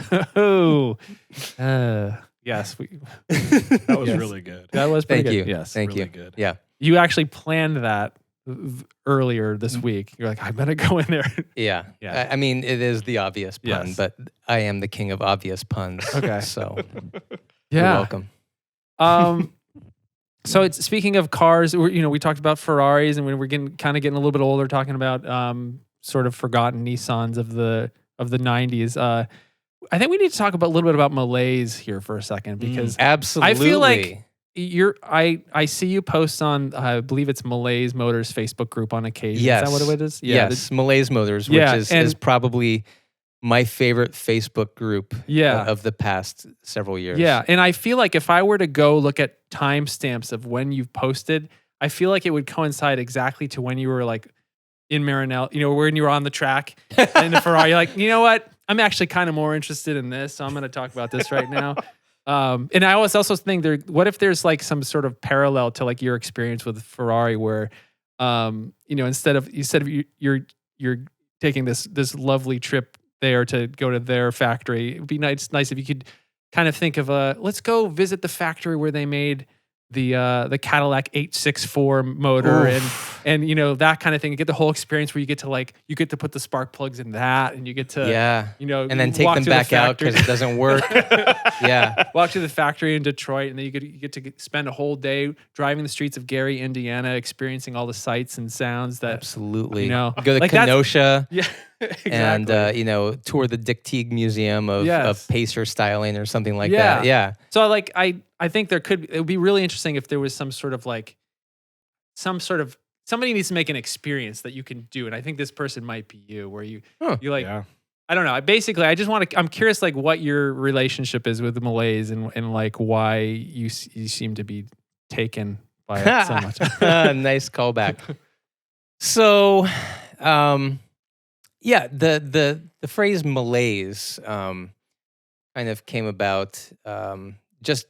Yes, that was really good. That was pretty good. Thank you. Yes, thank really you. Good. Yeah, you actually planned that earlier this week. You're like, I better go in there. Yeah. I mean, it is the obvious pun, but I am the king of obvious puns. Okay, so you're welcome. So it's speaking of cars. We talked about Ferraris, and we're getting a little bit older, talking about sort of forgotten Nissans of the 90s. I think we need to talk a little bit about malaise here for a second because absolutely. I feel like I see you post on, I believe it's Malaise Motors Facebook group on occasion. Yes. Is that what it is? Yes, Malaise Motors, which is probably my favorite Facebook group of the past several years. Yeah, and I feel like if I were to go look at timestamps of when you've posted, I feel like it would coincide exactly to when you were like in Marinello, when you were on the track in the Ferrari. You're like, you know what? I'm actually kind of more interested in this, so I'm going to talk about this right now. And I also think what if there's like some sort of parallel to like your experience with Ferrari, where, instead of you're taking this lovely trip there to go to their factory, it'd be nice if you could kind of think of let's go visit the factory where they made the Cadillac 864 motor. Oof. and that kind of thing. You get the whole experience where you get to put the spark plugs in that, and you get to and then take them back out because it doesn't work. Walk to the factory in Detroit, and then you get to spend a whole day driving the streets of Gary, Indiana, experiencing all the sights and sounds that absolutely go to like Kenosha. Yeah. Exactly. And tour the Dick Teague Museum of Pacer styling or something like that. Yeah. So like I think it would be really interesting if there was some sort of somebody needs to make an experience that you can do, and I think this person might be you, where you I don't know. I'm curious like what your relationship is with the Malaise and like why you seem to be taken by it so much. Nice callback. So, the phrase malaise kind of came about just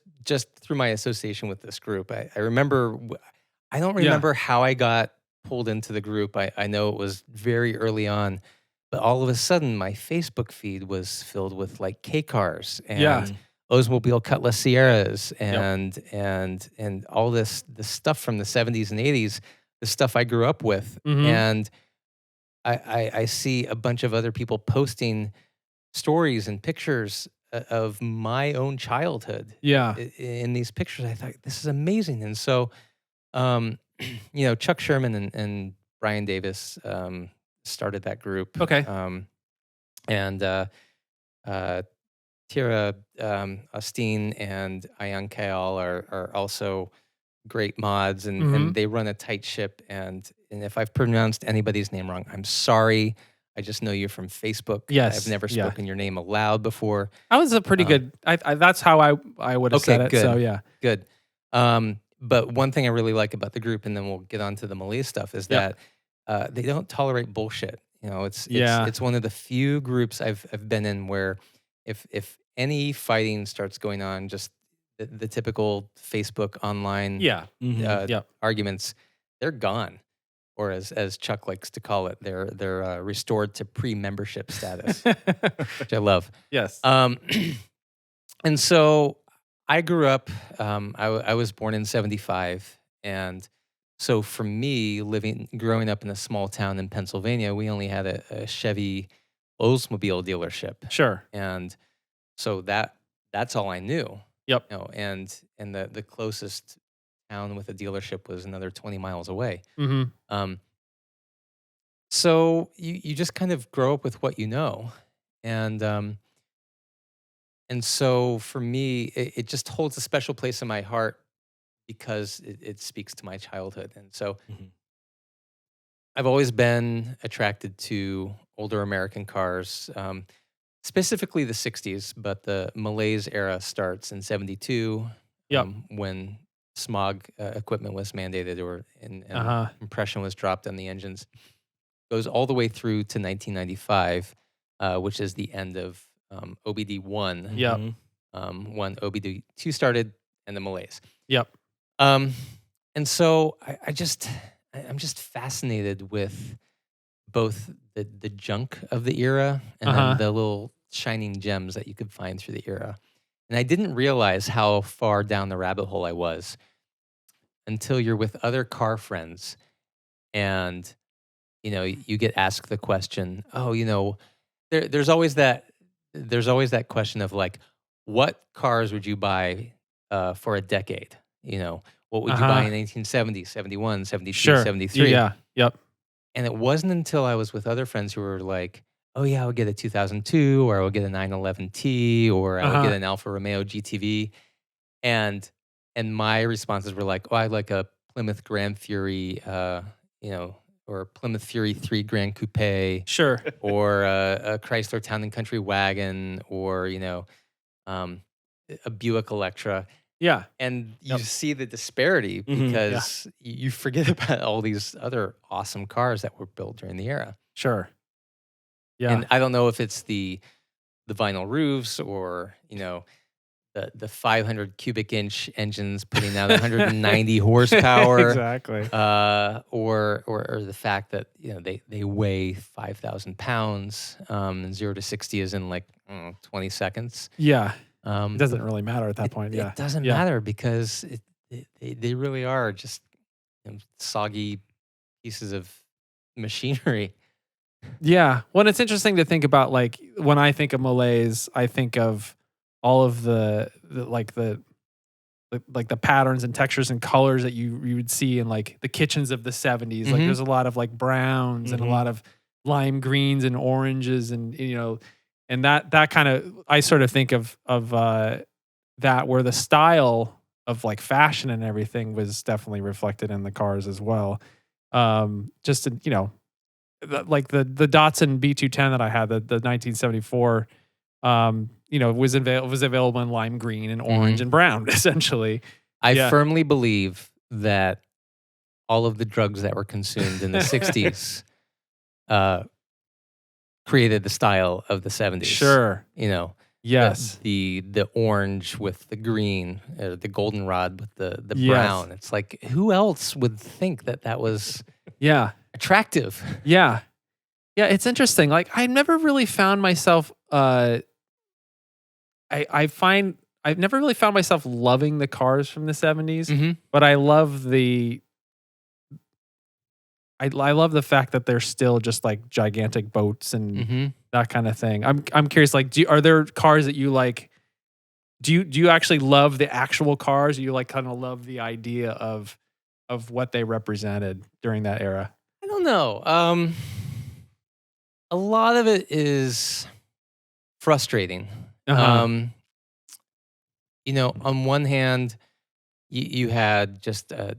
through my association with this group. I remember, I don't remember how I got pulled into the group. I know it was very early on, but all of a sudden my Facebook feed was filled with like K cars and Oldsmobile Cutlass Sierras and all this stuff from the 70s and 80s, the stuff I grew up with. Mm-hmm. And I see a bunch of other people posting stories and pictures of my own childhood. In these pictures, I thought, this is amazing. And so, Chuck Sherman and Brian Davis started that group. Okay. And Tira Osteen and Ayan Kayal are also great mods, and they run a tight ship. And if I've pronounced anybody's name wrong, I'm sorry. I just know you from Facebook. Yes. I've never spoken your name aloud before. I was a pretty good. That's how I would have said it. Good. So yeah, good. But one thing I really like about the group, and then we'll get on to the Malaise stuff, is that they don't tolerate bullshit. It's one of the few groups I've been in where if any fighting starts going on, just the typical Facebook online arguments, they're gone. Or as Chuck likes to call it, they're restored to pre-membership status, which I love. Yes. And so I grew up, I was born in 75. And so for me, growing up in a small town in Pennsylvania, we only had a Chevy Oldsmobile dealership. Sure. And so that's all I knew. Yep. And the closest town with a dealership was another 20 miles away. Mm-hmm. So you just kind of grow up with what you know. And so for me, it just holds a special place in my heart because it speaks to my childhood. And so I've always been attracted to older American cars, specifically the 60s, but the malaise era starts in 72 when smog equipment was mandated and compression was dropped on the engines. Goes all the way through to 1995, which is the end of OBD1. Yep. When OBD2 started and the malaise. Yep. And so I'm just fascinated with both the junk of the era and then the little shining gems that you could find through the era. And I didn't realize how far down the rabbit hole I was until you're with other car friends and you get asked the question, there's always that question of like, what cars would you buy for a decade? What would you buy in 1970, 71, 72, 73? Yeah. Yep. And it wasn't until I was with other friends who were like, oh yeah, I would get a 2002, or I would get a 911T, or I would get an Alfa Romeo GTV. And and my responses were like, oh, I like a Plymouth Grand Fury, or Plymouth Fury 3 Grand Coupe, Sure. or a Chrysler Town and Country wagon, or a Buick Electra. Yeah. And you Yep. see the disparity because you forget about all these other awesome cars that were built during the era. Sure. Yeah. And I don't know if it's the vinyl roofs or the 500 cubic inch engines putting out 190 horsepower, exactly. or the fact that they weigh 5,000 pounds, and 0 to 60 is in like 20 seconds. Yeah. It doesn't really matter at that point. Yeah. It doesn't matter because they really are just soggy pieces of machinery. Yeah. Well, it's interesting to think about, like, when I think of malaise, I think of all of the patterns and textures and colors that you would see in like the kitchens of the 70s. Like there's a lot of like browns and a lot of lime greens and oranges, and and that kind of, I sort of think of that, where the style of like fashion and everything was definitely reflected in the cars as well. Just like the Datsun B210 that I had, the 1974, was available in lime green and orange and brown, essentially. I firmly believe that all of the drugs that were consumed in the 60s created the style of the 70s. Sure. Yes. The orange with the green, the goldenrod with the brown. It's like, who else would think that was attractive? Yeah. Yeah, it's interesting. Like, I never really found myself I've never really found myself loving the cars from the 70s, but I love the fact that they're still just like gigantic boats and that kind of thing. I'm curious, like, are there cars that you like? Do you actually love the actual cars? Or you like kind of love the idea of what they represented during that era? I don't know. A lot of it is frustrating. On one hand, you had just a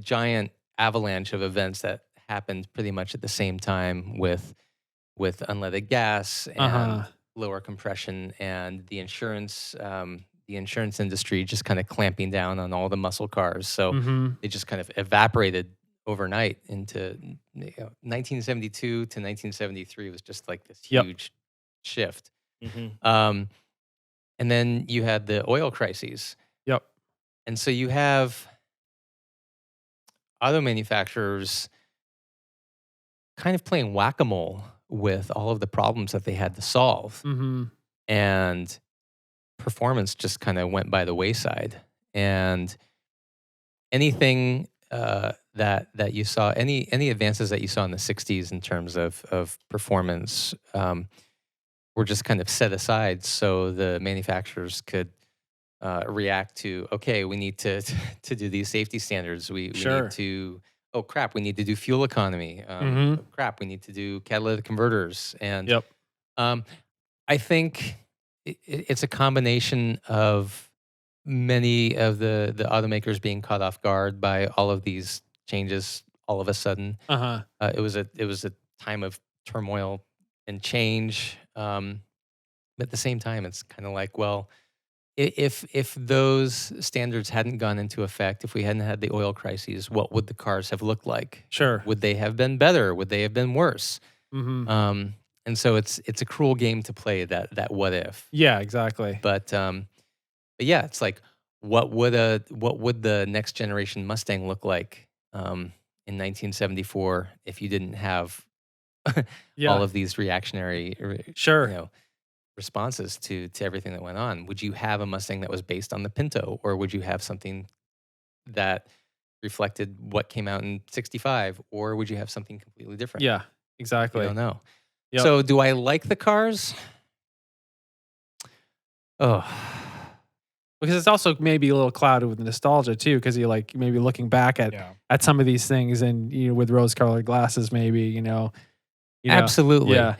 giant avalanche of events that happened pretty much at the same time with unleaded gas and lower compression, and the insurance industry just kind of clamping down on all the muscle cars. So they just kind of evaporated overnight into 1972 to 1973 was just like this huge shift. And then you had the oil crises. Yep. And so you have auto manufacturers kind of playing whack-a-mole with all of the problems that they had to solve. And performance just kind of went by the wayside. And anything that you saw, any advances that you saw in the 60s in terms of performance were just kind of set aside so the manufacturers could react to, okay, we need to do these safety standards. We need to, oh crap, we need to do fuel economy. Oh, crap, we need to do catalytic converters. And I think it's a combination of many of the automakers being caught off guard by all of these changes all of a sudden. It was a time of turmoil and change. But at the same time, it's kind of like, well, if those standards hadn't gone into effect, if we hadn't had the oil crises, what would the cars have looked like? Sure. Would they have been better? Would they have been worse? And so it's a cruel game to play, that what if. Yeah, exactly. But yeah, it's like, what would the next generation Mustang look like in 1974 if you didn't have all of these reactionary responses to everything that went on? Would you have a Mustang that was based on the Pinto, or would you have something that reflected what came out in 65, or would you have something completely different? Yeah, exactly. I don't know. Yep. So do I like the cars? Oh, because it's also maybe a little clouded with nostalgia too, because you're like maybe looking back at some of these things and with rose-colored glasses, maybe absolutely. Yeah.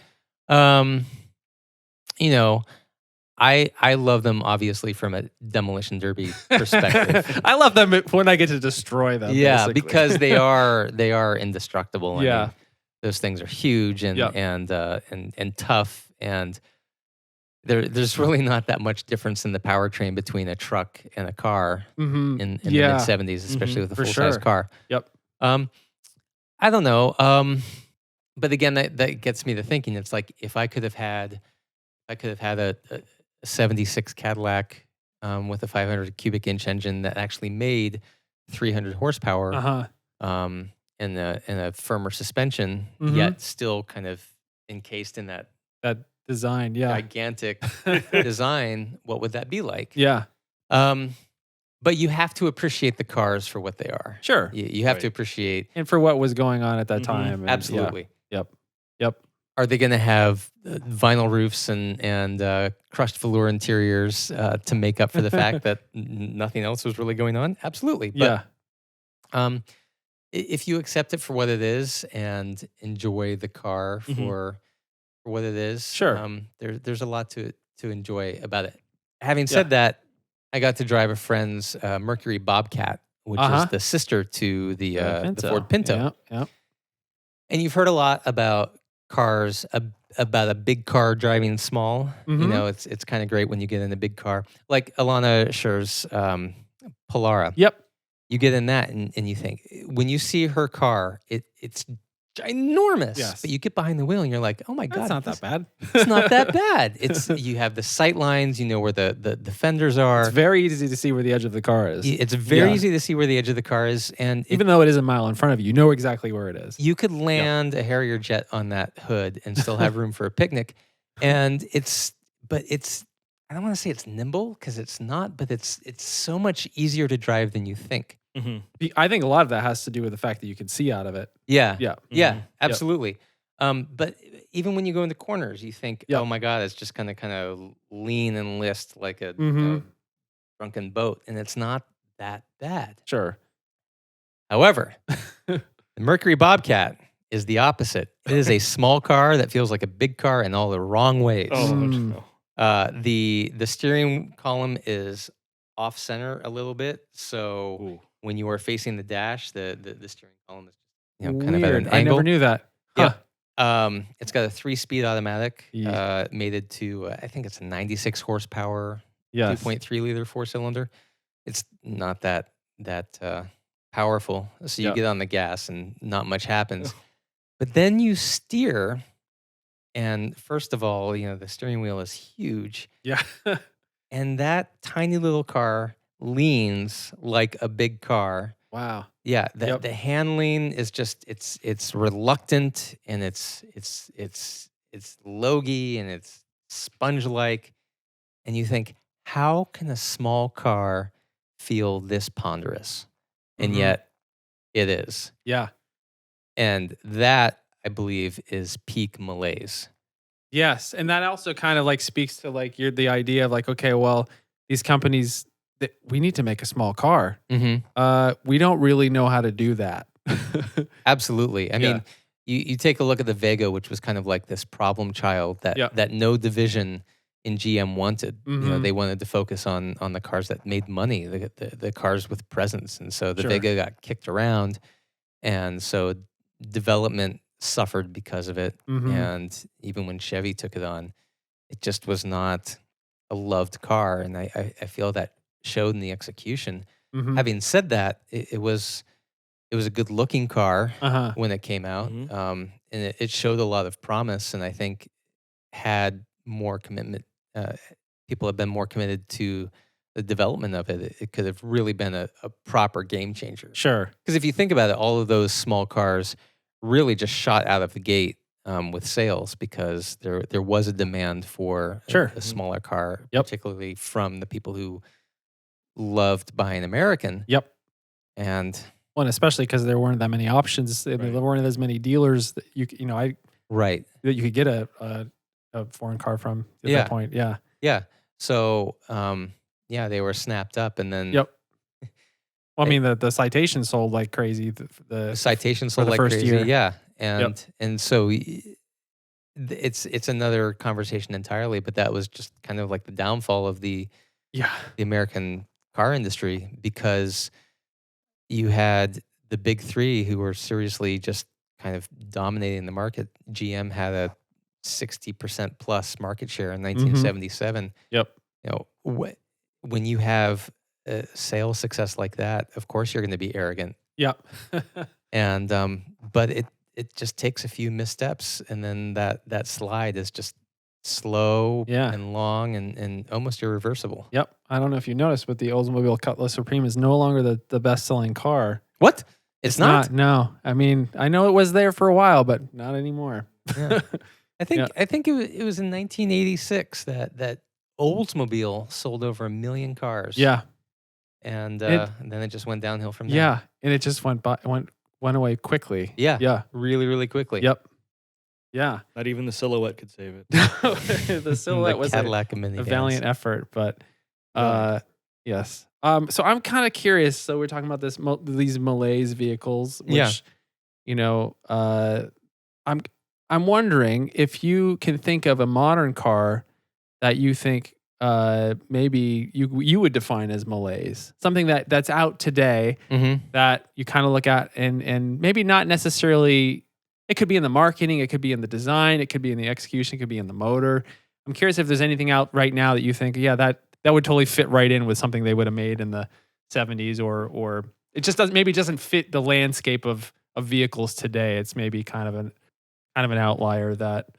I love them obviously from a demolition derby perspective. I love them when I get to destroy them. Yeah, basically. because they are indestructible. Yeah. I mean, those things are huge and Yep. and tough, and there's really not that much difference in the powertrain between a truck and a car Mhm. in the Yeah. mid 70s, especially with a For full size sure. car. Yep. I don't know. But again, that gets me to thinking. It's like if I could have had a 76 Cadillac with a 500 cubic inch engine that actually made 300 horsepower and a firmer suspension, Mhm. yet still kind of encased in that That design. Yeah. gigantic design, what would that be like? Yeah. But you have to appreciate the cars for what they are. Sure. You have to Right. appreciate. And for what was going on at that Mhm. time. and yeah. Absolutely. Yep. Yep. Are they going to have vinyl roofs and crushed velour interiors to make up for the fact that nothing else was really going on? Absolutely. Yeah. But if you accept it for what it is and enjoy the car Mhm. for what it is, Sure. there's a lot to enjoy about it. Having said that, I got to drive a friend's Mercury Bobcat, which is the sister to the Ford Pinto. Yeah. Yeah. And you've heard a lot about cars, about a big car driving small. You Mhm. know, it's kind of great when you get in a big car, like Alana Scher's Polara. Yep. You get in that and you think, when you see her car, it's ginormous. Yes. But you get behind the wheel and you're like, oh my That's God. not that bad. It's not that bad. You have the sight lines, you know where the fenders are. It's very easy to see where the edge of the car is. It's very Yeah. easy to see where the edge of the car is. And Even though it is a mile in front of you, you know exactly where it is. you could land a Harrier jet on that hood and still have room for a picnic. And I don't want to say it's nimble because it's not, but it's so much easier to drive than you think. Mhm. I think a lot of that has to do with the fact that you can see out of it. Yeah. Yeah. Yeah, Mhm. absolutely. But even when you go into corners, you think, Yep. oh my God, it's just going to kind of lean and list like a Mhm. drunken boat. And it's not that bad. Sure. However, the Mercury Bobcat is the opposite. It is a small car that feels like a big car in all the wrong ways. Oh, Mm. no. The steering column is off center a little bit. So Ooh. when you are facing the dash, the steering column is kind of at Weird. an I angle. never knew that. Huh. Yeah. It's got a 3-speed automatic, Yeah. mated to I think it's a 96 horsepower, Yes. 2.3 liter 4-cylinder. It's not that powerful. So you Yeah. get on the gas and not much happens. But then you steer, and first of all, the steering wheel is huge, Yeah. and that tiny little car leans like a big car. Wow. Yeah, Yep. the handling is just it's reluctant, and it's logy, and it's sponge like, and you think, how can a small car feel this ponderous? And Mhm. yet it is. Yeah. And that, I believe, is peak malaise. Yes, and that also kind of like speaks to like the idea of like, okay, well, these companies, we need to make a small car. Mm-hmm. We don't really know how to do that. Absolutely. I Yeah. mean, you take a look at the Vega, which was kind of like this problem child Yeah. that no division in GM wanted. Mhm. They wanted to focus on the cars that made money, the cars with presence. And so the Sure. Vega got kicked around. And so development suffered because of it. Mhm. And even when Chevy took it on, it just was not a loved car. And I feel that showed in the execution. Mhm. Having said that, it was a good looking car Uh-huh. when it came out. Mhm. And it showed a lot of promise, and I think had more commitment. People have been more committed to the development of it. It could have really been a proper game changer. Sure. Because if you think about it, all of those small cars really just shot out of the gate with sales because there was a demand for Sure. a smaller car, Yep. particularly from the people who loved buying American. Yep. And Well, and especially because there weren't that many options. I mean, Right. there weren't as many dealers that right. that you could get a foreign car from at Yeah. that point. Yeah. Yeah. So, they were snapped up, and then Yep. Well, I mean, the citation sold like crazy. The the citation sold the like first crazy. year. Yeah. And so it's another conversation entirely, but that was just kind of like the downfall of the Yeah. American car industry, because you had the big three who were seriously just kind of dominating the market. GM had a 60% plus market share in 1977. Yep. You know, when you have a sales success like that, of course you're going to be arrogant. Yep. And but it just takes a few missteps, and then that slide is just slow Yeah. and long and almost irreversible. Yep. I don't know if you noticed, but the Oldsmobile Cutlass Supreme is no longer the best-selling car. What? It's not? No. I mean, I know it was there for a while, but not anymore. Yeah. I think Yeah. I think it was in 1986 that Oldsmobile sold over 1 million cars. Yeah. And then it just went downhill from there. Yeah. And it just went away quickly. Yeah. Yeah. Really, really quickly. Yep. Yeah. Not even the Silhouette could save it. The Silhouette The was Cadillac a minivans. valiant effort, but yes. So I'm kind of curious. So we're talking about these malaise vehicles, which, Yeah. you know, I'm wondering if you can think of a modern car that you think maybe you would define as malaise, something that's out today Mm-hmm. that you kind of look at and maybe not necessarily. It could be in the marketing, it could be in the design, it could be in the execution, it could be in the motor. I'm curious if there's anything out right now that you think, yeah, that would totally fit right in with something they would have made in the 70s, or it just doesn't fit the landscape of vehicles today. It's maybe kind of an outlier. That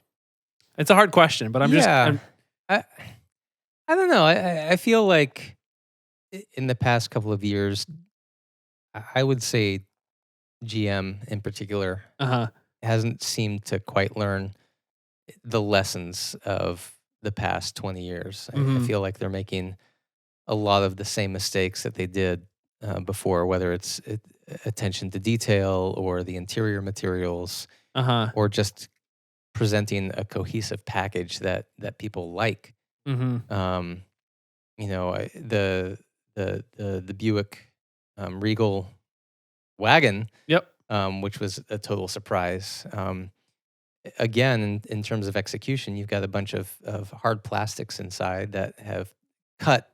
it's a hard question, but I don't know. I feel like in the past couple of years, I would say GM in particular hasn't seemed to quite learn the lessons of the past 20 years. I feel like they're making a lot of the same mistakes that they did before, whether it's attention to detail or the interior materials, or just presenting a cohesive package that people like. You know, the Buick Regal wagon. Yep. Which was a total surprise. Again, in terms of execution, you've got a bunch of hard plastics inside that have cut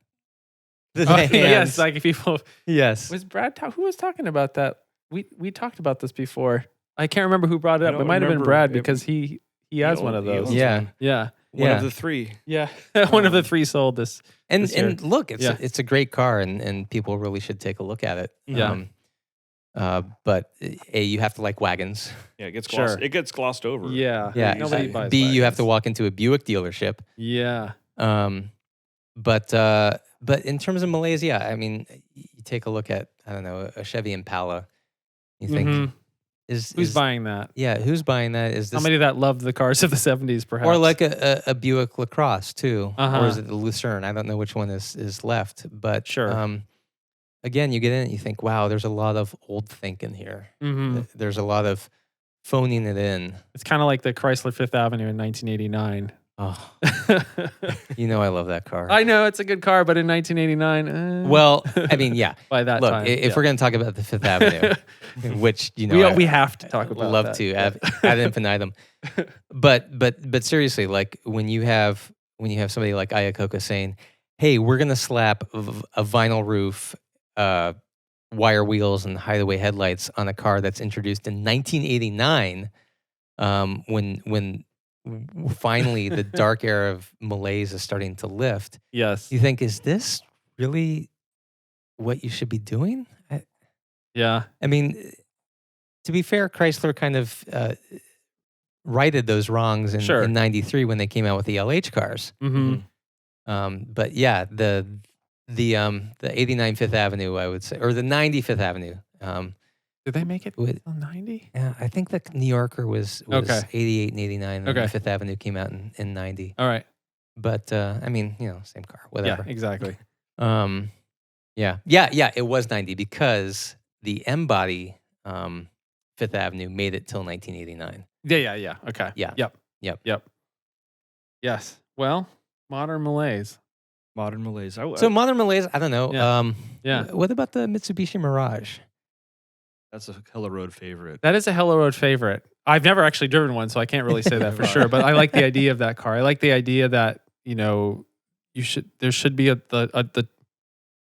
the hands. Yes, like people. Yes. Was who was talking about that? We talked about this before. I can't remember who brought it I up. don't It might have been remember. Brad because he has one of He those. owns Yeah. one. Yeah. One Yeah. of the three. Yeah. One of the three sold this. And this year. and look, it's Yeah. it's a great car, and people really should take a look at it. Yeah. But A, you have to like wagons. Yeah, it gets Sure. glossed. It gets glossed over. Yeah. Yeah. Nobody buys B, you have to wagons. walk into a Buick dealership. Yeah. But in terms of Malaysia, I mean, you take a look at, I don't know, a Chevy Impala. You think Who's buying that? Yeah, who's buying that? Is this Somebody that loved the cars of the 70s, perhaps. or like a Buick LaCrosse too, Uh-huh. or is it the Lucerne? I don't know which one is left, but Sure. Again, you get in it, you think, wow, there's a lot of old thinking here. Mhm. There's a lot of phoning it in. It's kind of like the Chrysler Fifth Avenue in 1989. Oh, you know, I love that car. I know it's a good car, but in 1989, Well, I mean, yeah. by that Look, time, if we're going to talk about the Fifth Avenue, which you know, we have to talk would about love that. to ad infinitum. But seriously, like when you have somebody like Iacocca saying, "Hey, we're going to slap a vinyl roof, wire wheels, and hideaway headlights on a car that's introduced in 1989," when finally the dark era of malaise is starting to lift. Yes. You think, is this really what you should be doing? Yeah. I mean, to be fair, Chrysler kind of righted those wrongs in 93 when they came out with the LH cars. But yeah, the 89 Fifth Avenue, I would say, or the 90 Fifth Avenue. Did they make it With- 90? Yeah, I think the New Yorker was Okay. 88 and 89, and Okay. the Fifth Avenue came out in 90. All right. But I mean, you know, same car, whatever. Yeah, exactly. Yeah, it was 90 because the M body Fifth Avenue made it till 1989. Yeah. Okay. Yeah. Yep. Yes. Well, modern malaise. Modern malaise. So modern malaise, I don't know. Yeah. What about the Mitsubishi Mirage? That's a hella road favorite. That is a Hello Road favorite. I've never actually driven one, so I can't really say that for sure. But I like the idea of that car. I like the idea that there should be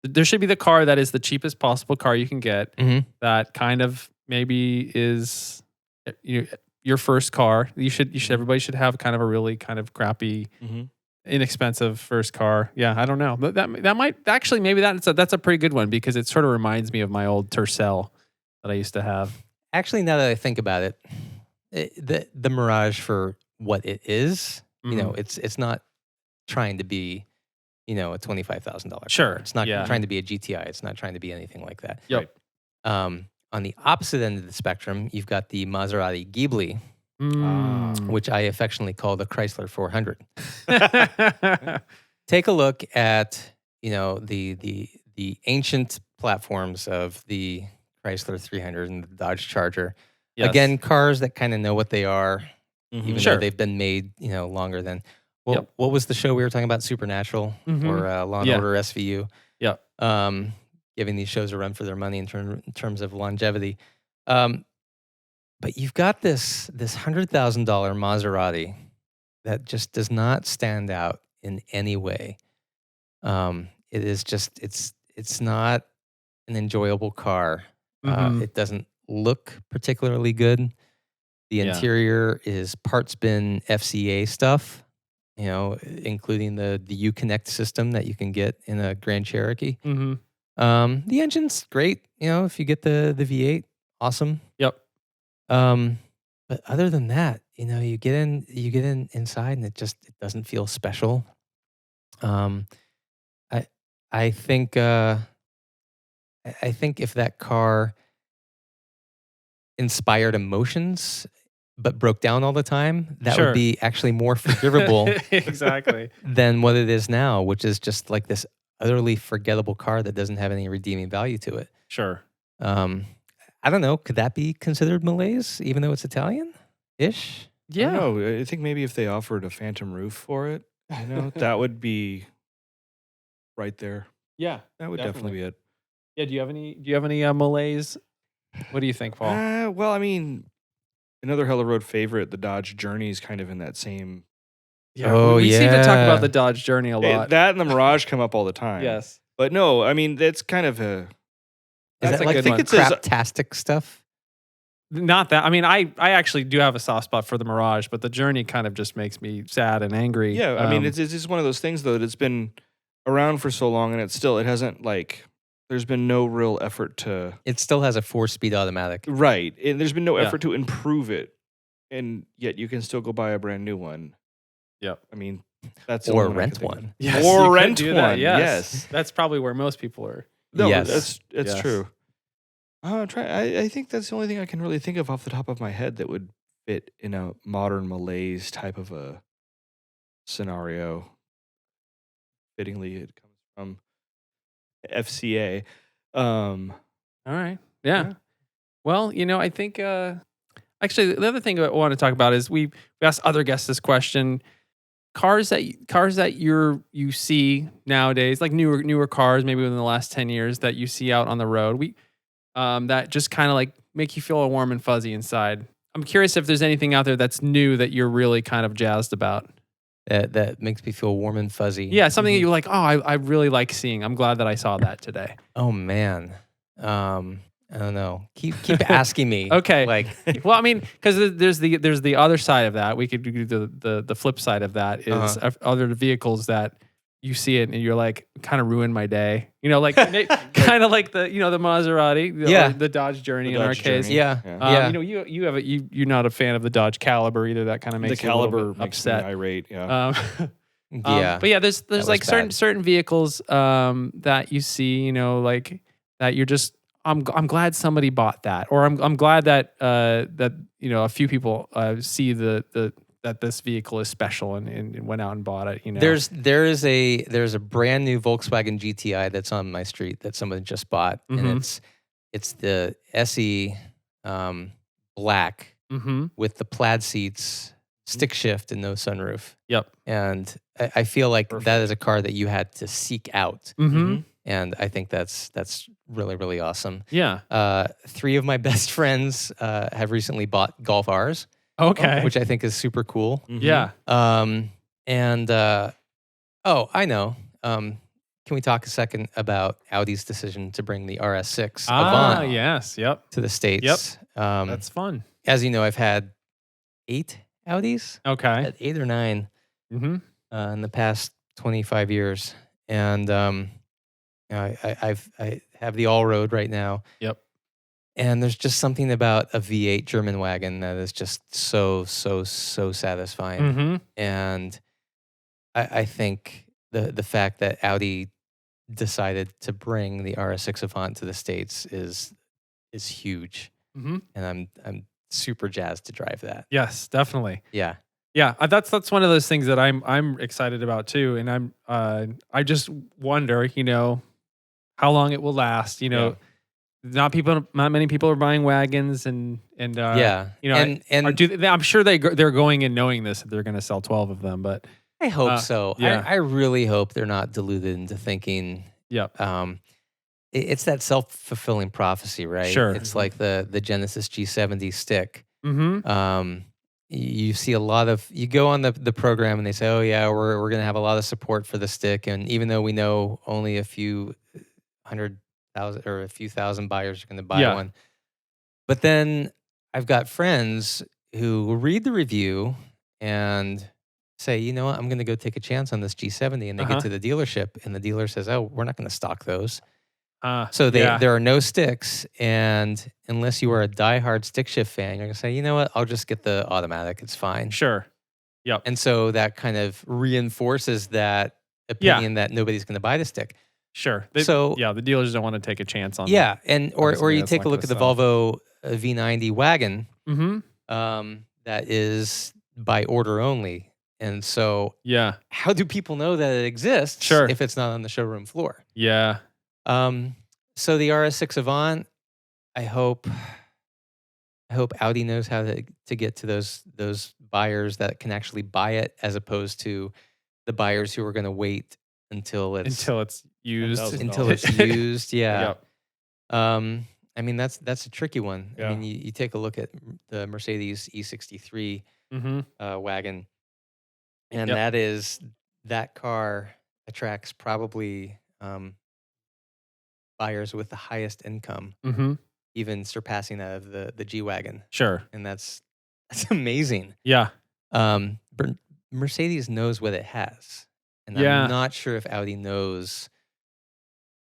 there should be the car that is the cheapest possible car you can get. Mhm. That kind of maybe is your first car. Everybody should have kind of a really kind of crappy, inexpensive first car. Yeah, I don't know, but that might actually maybe that's a pretty good one because it sort of reminds me of my old Tercel that I used to have. Actually, now that I think about it, the Mirage for what it is, it's not trying to be, a $25,000. Sure. It's not Yeah. trying to be a GTI. It's not trying to be anything like that. Yep. On the opposite end of the spectrum, you've got the Maserati Ghibli, which I affectionately call the Chrysler 400. Take a look at, the ancient platforms of the Chrysler 300 and the Dodge Charger. Yes. Again, cars that kind of know what they are, even Sure. though they've been made, longer than. Well, Yep. what was the show we were talking about? Supernatural or Law and Yeah. Order SVU? Yep. Giving these shows a run for their money in terms of longevity. But you've got this $100,000 Maserati that just does not stand out in any way. It is just it's not an enjoyable car. It doesn't look particularly good. The Yeah. interior is parts bin FCA stuff, including the Uconnect system that you can get in a Grand Cherokee. The engine's great, if you get the V8, awesome. Yep. But other than that, you get in inside and it doesn't feel special. I think if that car inspired emotions but broke down all the time, that Sure. would be actually more forgivable Exactly. than what it is now, which is just like this utterly forgettable car that doesn't have any redeeming value to it. Sure. I don't know. Could that be considered malaise, even though it's Italian-ish? Yeah. No, I think maybe if they offered a phantom roof for it, that would be right there. Yeah. That would definitely be it. Yeah. Do you have any malaise? What do you think, Paul? Well, I mean, another Hella Road favorite, the Dodge Journey, is kind of in that same. Yeah. Oh, we seem to talk yeah. about the Dodge Journey a lot. That and the Mirage come up all the time. Yes. But no, I mean, that's kind of a. Is That's that a like good one. craptastic stuff? Not that. I mean, I actually do have a soft spot for the Mirage, but the Journey kind of just makes me sad and angry. Yeah, I mean, it's just one of those things though that it's been around for so long, and it hasn't like. There's been no real effort to. It still has a 4-speed automatic. Right, and there's been no Yeah. effort to improve it, and yet you can still go buy a brand new one. Yep. I mean, that's the Or only one I rent can think of. one. Yes, Or you could rent do that, one, Yes. yes. That's probably where most people are. No, Yes. that's Yes. true. I think that's the only thing I can really think of off the top of my head that would fit in a modern malaise type of a scenario. Fittingly, it comes from FCA. All right. Yeah. Well, I think actually the other thing I want to talk about is we asked other guests this question. Cars that you see nowadays, like newer cars, maybe within the last 10 years that you see out on the road, that just kind of like make you feel warm and fuzzy inside. I'm curious if there's anything out there that's new that you're really kind of jazzed about. That makes me feel warm and fuzzy. Yeah, something that you're like, I really like seeing. I'm glad that I saw that today. Oh man. I don't know. Keep asking me. Okay. Like, Well, I mean, because there's the other side of that. We could do the flip side of that is other vehicles that you see it and you're like, kind of ruined my day. Like kind of like the the Maserati, or the Dodge Journey The in our Dodge case. Journey. yeah. You're not a fan of the Dodge Caliber either. That kind of The makes you a little Caliber bit makes me upset. irate. Yeah. Yeah. But yeah, there's was like bad. certain vehicles that you see, like that you're just I'm glad somebody bought that, or I'm glad that a few people see that this vehicle is special and went out and bought it. There's a brand new Volkswagen GTI that's on my street that someone just bought, and it's the SE black with the plaid seats, stick shift, and no sunroof. Yep. And I feel like that is a car that you had to seek out. and I think that's really, really awesome. Yeah. 3 of my best friends have recently bought Golf Rs, Okay. which I think is super cool. Mhm. Yeah. And I know. Can we talk a second about Audi's decision to bring the RS6 Avant Yes. Yep. to the States? That's fun. As you know, I've had 8 Audis, Okay. at 8 or 9 Mm-hmm. in the past 25 years, and I have the all road right now. Yep. And there's just something about a V8 German wagon that is just so satisfying. Mm-hmm. And I think the fact that Audi decided to bring the RS6 Avant to the States is huge, Mm-hmm. and I'm super jazzed to drive that. Yes, definitely. Yeah, Yeah, that's one of those things that I'm excited about too, and I just wonder, how long it will last. Not many people are buying wagons, and yeah, I'm sure they're going in knowing this that they're going to sell 12 of them, but I hope so. yeah. I really hope they're not deluded into thinking. Yep. It's that self-fulfilling prophecy, right? Sure. It's like the Genesis G70 stick. Mm-hmm. You see a lot of, you go on the program and they say, oh yeah, we're going to have a lot of support for the stick. And even though we know only a few 100,000 or a few thousand buyers are going to buy one. But then I've got friends who read the review and say, you know what, I'm going to go take a chance on this G70. And they get to the dealership and the dealer says, oh, we're not going to stock those. So there are no sticks, and unless you are a diehard stick shift fan, you're gonna say, you know what, I'll just get the automatic. It's fine. Sure. Yep. And so that kind of reinforces that opinion that nobody's gonna buy the stick. Sure. The dealers don't want to take a chance on. Yeah, and or obviously you that's take not a look at gonna the sell. Volvo V90 wagon. Mm-hmm. That is by order only, and so Yeah. how do people know that it exists? Sure. If it's not on the showroom floor. Yeah. So the RS6 Avant, I hope Audi knows how to get to those buyers that can actually buy it, as opposed to the buyers who are going to wait until it's used. $10,000. until it's used. Yeah. Yep. I mean that's a tricky one. Yeah. I mean you take a look at the Mercedes E63 Mm-hmm. wagon, and Yep. that car attracts probably buyers with the highest income, Mm-hmm. even surpassing that of the G wagon, Sure. and that's amazing. Yeah. Mercedes knows what it has, and Yeah. I'm not sure if Audi knows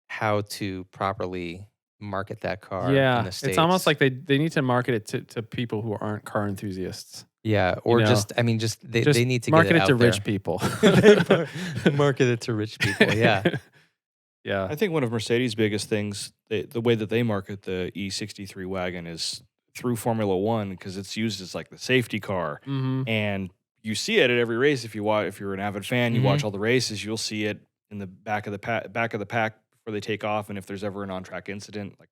how to properly market that car. In Yeah. the States. It's almost like they need to market it to people who aren't car enthusiasts. Yeah, or know, they need to market get it to out there. rich people. Market it to rich people. Yeah. Yeah. I think one of Mercedes' biggest things, the way that they market the E63 wagon is through Formula One, because it's used as like the safety car, Mm-hmm. and you see it at every race. If you're an avid fan, you watch all the races, you'll see it in the back of the pack before they take off. And if there's ever an on-track incident, like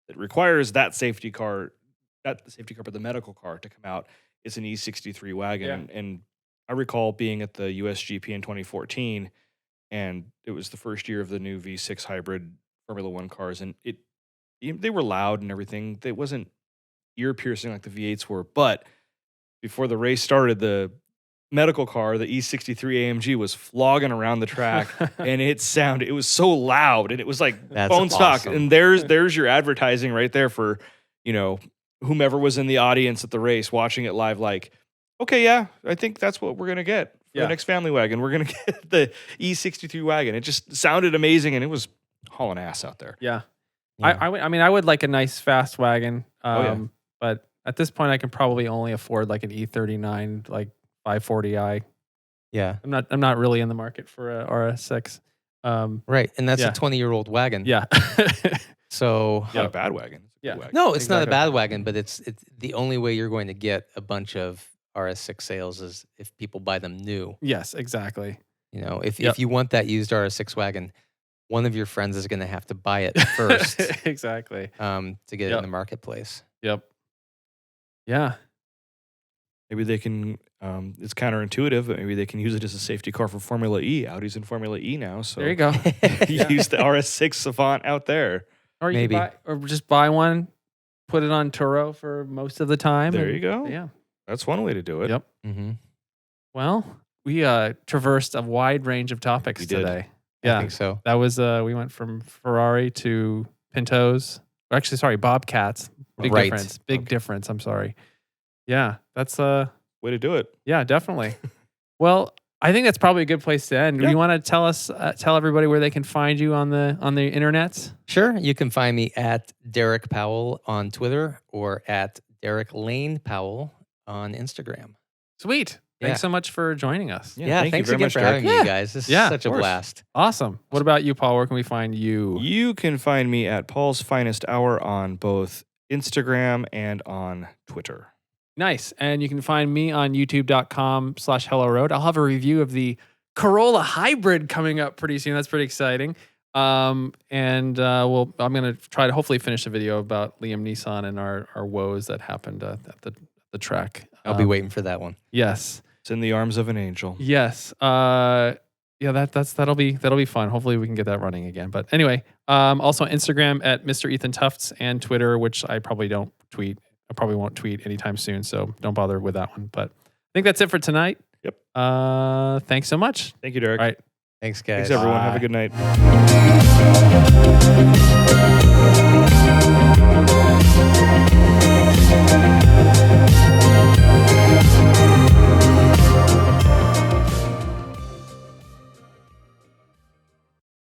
it requires that safety car, but the medical car to come out, it's an E63 wagon. And I recall being at the USGP in 2014. And it was the first year of the new V6 hybrid Formula One cars, and they were loud and everything. It wasn't ear piercing like the V8s were, but before the race started, the medical car, the E63 AMG, was flogging around the track, and it was so loud, and it was like That's bone stock. awesome. And there's your advertising right there for whomever was in the audience at the race watching it live. Like, okay, yeah, I think that's what we're gonna get. For the next family wagon, we're going to get the E63 wagon. It just sounded amazing, and it was hauling ass out there. Yeah. Yeah. I would like a nice fast wagon. Yeah. But at this point I can probably only afford like an E39, like 540i. Yeah. I'm not really in the market for a RS6. Right. And that's Yeah. a 20-year-old wagon. Yeah. So Not a bad wagon. It's a good Yeah. wagon. no, it's not a Exactly. bad wagon, but it's the only way you're going to get a bunch of RS6 sales is if people buy them new. Yes, exactly. If Yep. you want that used RS6 wagon, one of your friends is going to have to buy it first Exactly. to get it Yep. in the marketplace. Yep. Yeah. Maybe they can. It's counterintuitive, but maybe they can use it as a safety car for Formula E. Audi's in Formula E now, so There you go. use the RS6 Savant out there. Or you Maybe. could or just buy one, put it on Turo for most of the time. There and- you go. Yeah. That's one way to do it. Yep. Mm-hmm. Well, we traversed a wide range of topics We did. today. I Yeah. think so. That was we went from Ferrari to Pintos. Actually, sorry, Bobcats. Big Right. difference. Big Okay. difference. I'm sorry. Yeah, that's Way to do it. yeah, definitely. Well, I think that's probably a good place to end. Yeah. You want to tell everybody where they can find you on the internet? Sure. You can find me at Derek Powell on Twitter or at Derek Lane Powell on Instagram. Sweet. Yeah. Thanks so much for joining us. Yeah, thank thanks you very again much, for Derek. having me, you guys. This Yeah, is such a of course. blast. Awesome. What about you, Paul? Where can we find you? You can find me at Paul's Finest Hour on both Instagram and on Twitter. Nice. And you can find me on youtube.com/Hello Road. I'll have a review of the Corolla Hybrid coming up pretty soon. That's pretty exciting. I'm going to try to hopefully finish a video about Liam Neeson and our woes that happened at the track. I'll be waiting for that one. Yes. It's in the arms of an angel. Yes. Yeah, that'll be fun. Hopefully we can get that running again. But anyway, also on Instagram at Mr. Ethan Tufts and Twitter, which I probably don't tweet. I probably won't tweet anytime soon, so don't bother with that one. But I think that's it for tonight. Yep. Thanks so much. Thank you, Derek. All right. Thanks, guys. Thanks, everyone. Have a Bye. good night.